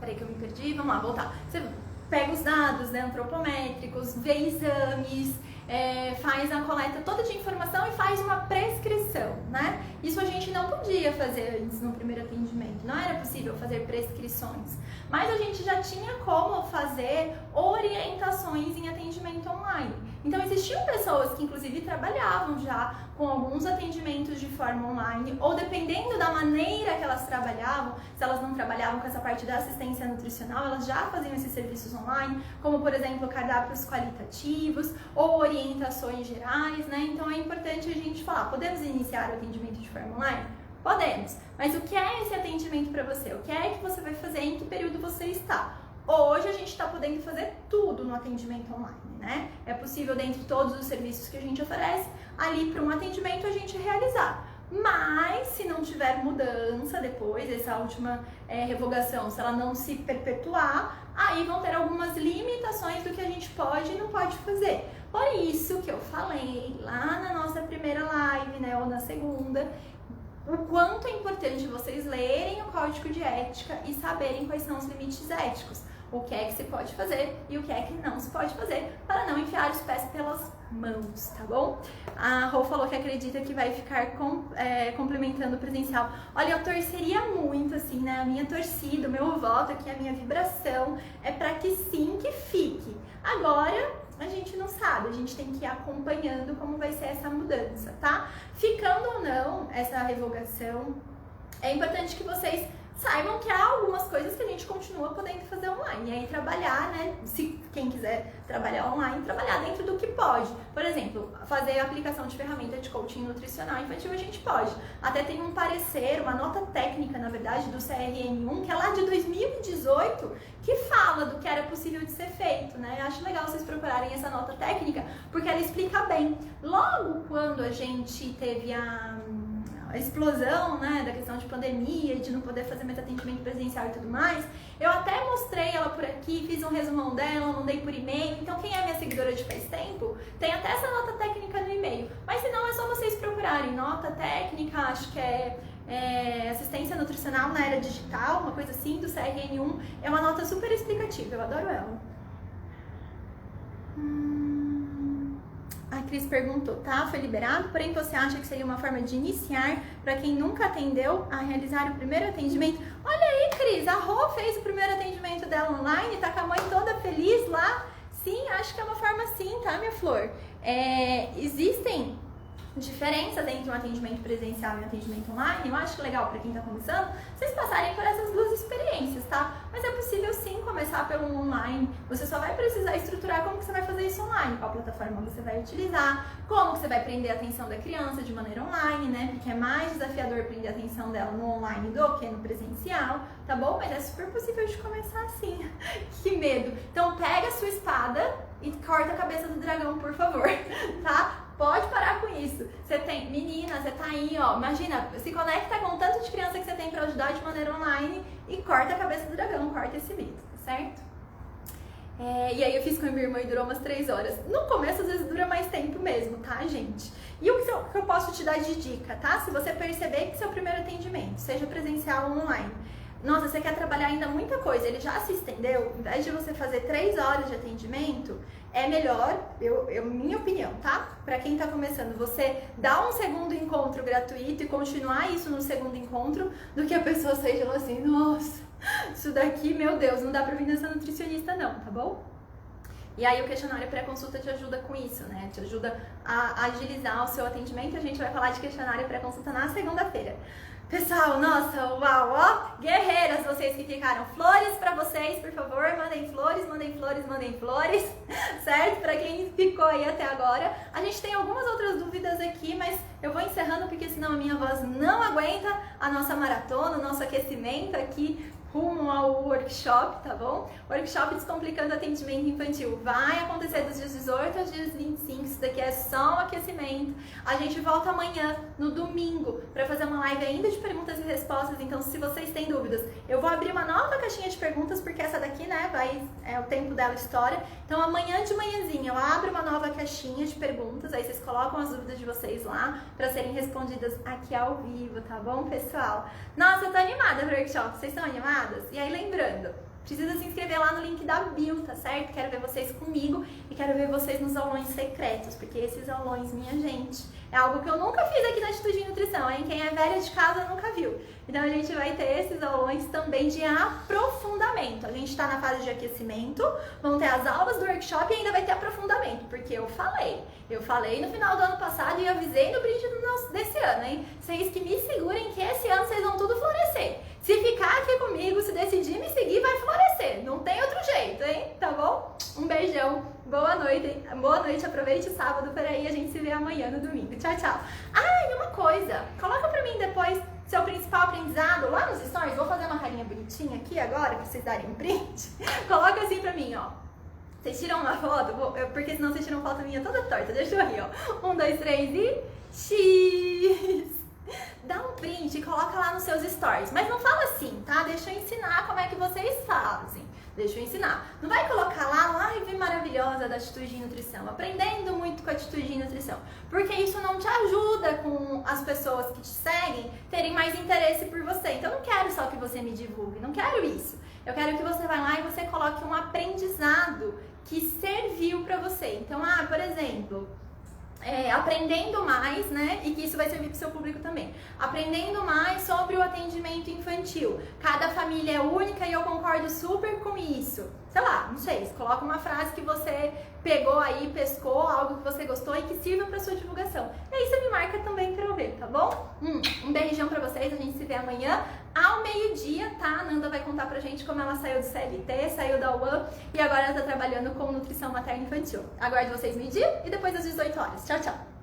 Peraí que eu me perdi, vamos lá, voltar. Você pega os dados, né, antropométricos, vê exames, faz a coleta toda de informação e faz uma prescrição, né? Isso a gente não podia fazer antes no primeiro atendimento, não era possível fazer prescrições, mas a gente já tinha como fazer orientações em atendimento online. Então existiam pessoas que inclusive trabalhavam já com alguns atendimentos de forma online, ou dependendo da maneira que elas trabalhavam, se elas não trabalhavam com essa parte da assistência nutricional, elas já faziam esses serviços online, como por exemplo cardápios qualitativos ou orientações gerais, né? Então é importante a gente falar, podemos iniciar o atendimento de forma online? Podemos, mas o que é esse atendimento para você? O que é que você vai fazer? Em que período você está? Hoje a gente está podendo fazer tudo no atendimento online, né? É possível, dentro de todos os serviços que a gente oferece, ali para um atendimento a gente realizar. Mas se não tiver mudança depois, essa última revogação, se ela não se perpetuar, aí vão ter algumas limitações do que a gente pode e não pode fazer. Por isso que eu falei lá na nossa primeira live, né, ou na segunda, o quanto é importante vocês lerem o código de ética e saberem quais são os limites éticos. O que é que se pode fazer e o que é que não se pode fazer para não enfiar os pés pelas mãos, tá bom? A Rô falou que acredita que vai ficar complementando o presencial. Olha, eu torceria muito, assim, né? A minha torcida, o meu voto aqui, a minha vibração é para que sim, que fique. Agora, a gente não sabe, a gente tem que ir acompanhando como vai ser essa mudança, tá? Ficando ou não essa revogação, é importante que vocês saibam que há algumas coisas que a gente continua podendo fazer online. E aí trabalhar, né? Se quem quiser trabalhar online, trabalhar dentro do que pode. Por exemplo, fazer a aplicação de ferramenta de coaching nutricional infantil a gente pode. Até tem um parecer, uma nota técnica, na verdade, do CRN1, que é lá de 2018, que fala do que era possível de ser feito, né? Acho legal vocês procurarem essa nota técnica, porque ela explica bem. Logo quando a gente teve a explosão, né, da questão de pandemia, de não poder fazer mais atendimento presencial e tudo mais, eu até mostrei ela por aqui, fiz um resumão dela, mandei por e-mail. Então quem é minha seguidora de faz tempo, tem até essa nota técnica no e-mail. Mas se não, é só vocês procurarem nota técnica, acho que é assistência nutricional na era digital, uma coisa assim, do CRN1. É uma nota super explicativa, eu adoro ela. A Cris perguntou, tá? Foi liberado, porém você acha que seria uma forma de iniciar para quem nunca atendeu a realizar o primeiro atendimento? Olha aí, Cris, a Rô fez o primeiro atendimento dela online, tá com a mãe toda feliz lá. Sim, acho que é uma forma sim, tá, minha flor? Existem diferenças entre um atendimento presencial e um atendimento online. Eu acho legal para quem tá começando, vocês passarem por essas duas experiências, tá? Mas é possível sim começar pelo online. Você só vai precisar estruturar como que você vai fazer isso online, qual plataforma você vai utilizar, como que você vai prender a atenção da criança de maneira online, né? Porque é mais desafiador prender a atenção dela no online do que no presencial, tá bom? Mas é super possível de começar assim. Que medo! Então pega a sua espada e corta a cabeça do dragão, por favor, tá? Pode parar com isso. Você tem, menina, você tá aí, ó, imagina, se conecta com o tanto de criança que você tem pra ajudar de maneira online e corta a cabeça do dragão, corta esse mito, tá certo? E aí eu fiz com a minha irmã e durou umas 3 horas. No começo, às vezes, dura mais tempo mesmo, tá, gente? E o que eu posso te dar de dica, tá? Se você perceber que seu primeiro atendimento, seja presencial ou online, nossa, você quer trabalhar ainda muita coisa, ele já se estendeu, ao invés de você fazer 3 horas de atendimento, é melhor, minha opinião, tá? Pra quem tá começando, você dar um segundo encontro gratuito e continuar isso no segundo encontro, do que a pessoa seja assim, nossa, isso daqui, meu Deus, não dá pra vir nessa nutricionista não, tá bom? E aí o questionário pré-consulta te ajuda com isso, né? Te ajuda a agilizar o seu atendimento. A gente vai falar de questionário pré-consulta na segunda-feira. Pessoal, nossa, uau, ó, guerreiras vocês que ficaram. Flores pra vocês, por favor, mandem flores, mandem flores, mandem flores, certo? Pra quem ficou aí até agora. A gente tem algumas outras dúvidas aqui, mas eu vou encerrando porque senão a minha voz não aguenta a nossa maratona, o nosso aquecimento aqui rumo ao workshop, tá bom? Workshop Descomplicando Atendimento Infantil vai acontecer dos dias 18 aos dias 25, isso daqui é só um aquecimento. A gente volta amanhã, no domingo, para fazer uma live ainda de perguntas e respostas, então se vocês têm dúvidas, eu vou abrir uma nova caixinha de perguntas, porque essa daqui, né, o tempo dela estoura. Então amanhã de manhãzinha eu abro uma nova caixinha de perguntas, aí vocês colocam as dúvidas de vocês lá, para serem respondidas aqui ao vivo, tá bom, pessoal? Nossa, eu tô animada pro workshop, vocês estão animadas? E aí lembrando, precisa se inscrever lá no link da bio, tá certo? Quero ver vocês comigo e quero ver vocês nos aulões secretos, porque esses aulões, minha gente, é algo que eu nunca fiz aqui na Atitude de Nutrição, hein? Quem é velha de casa nunca viu. Então a gente vai ter esses aulões também de aprofundamento. A gente está na fase de aquecimento, vão ter as aulas do workshop e ainda vai ter aprofundamento, porque eu falei no final do ano passado e avisei no brinde desse ano, hein? Vocês que me segurem que esse ano vocês vão tudo florescer. Se ficar aqui comigo, se decidir me seguir, vai florescer. Não tem outro jeito, hein? Tá bom? Um beijão. Boa noite, hein? Boa noite. Aproveite o sábado. Peraí, a gente se vê amanhã no domingo. Tchau, tchau. Ah, e uma coisa. Coloca pra mim depois seu principal aprendizado lá nos stories. Vou fazer uma carinha bonitinha aqui agora, pra vocês darem um print. Coloca assim pra mim, ó. Vocês tiram uma foto? Porque senão vocês tiram foto minha toda torta. Deixa eu rir, ó. 1, 2, 3 e... X! Dá um print e coloca lá nos seus stories. Mas não fala assim, tá? Deixa eu ensinar como é que vocês fazem. Deixa eu ensinar. Não vai colocar lá, live maravilhosa da Atitude de Nutrição, aprendendo muito com a Atitude de Nutrição. Porque isso não te ajuda com as pessoas que te seguem terem mais interesse por você. Então eu não quero só que você me divulgue, não quero isso. Eu quero que você vá lá e você coloque um aprendizado que serviu pra você. Então, por exemplo... aprendendo mais, né? E que isso vai servir para o seu público também. Aprendendo mais sobre o atendimento infantil. Cada família é única e eu concordo super com isso. Sei lá, não sei, coloca uma frase que você pegou aí, pescou, algo que você gostou e que sirva para sua divulgação. E aí você me marca também para eu ver, tá bom? Um beijão para vocês, a gente se vê amanhã ao meio-dia, tá? A Nanda vai contar pra gente como ela saiu do CLT, saiu da UAM e agora ela tá trabalhando com nutrição materna infantil. Aguardo vocês meio-dia e depois às 18 horas. Tchau, tchau!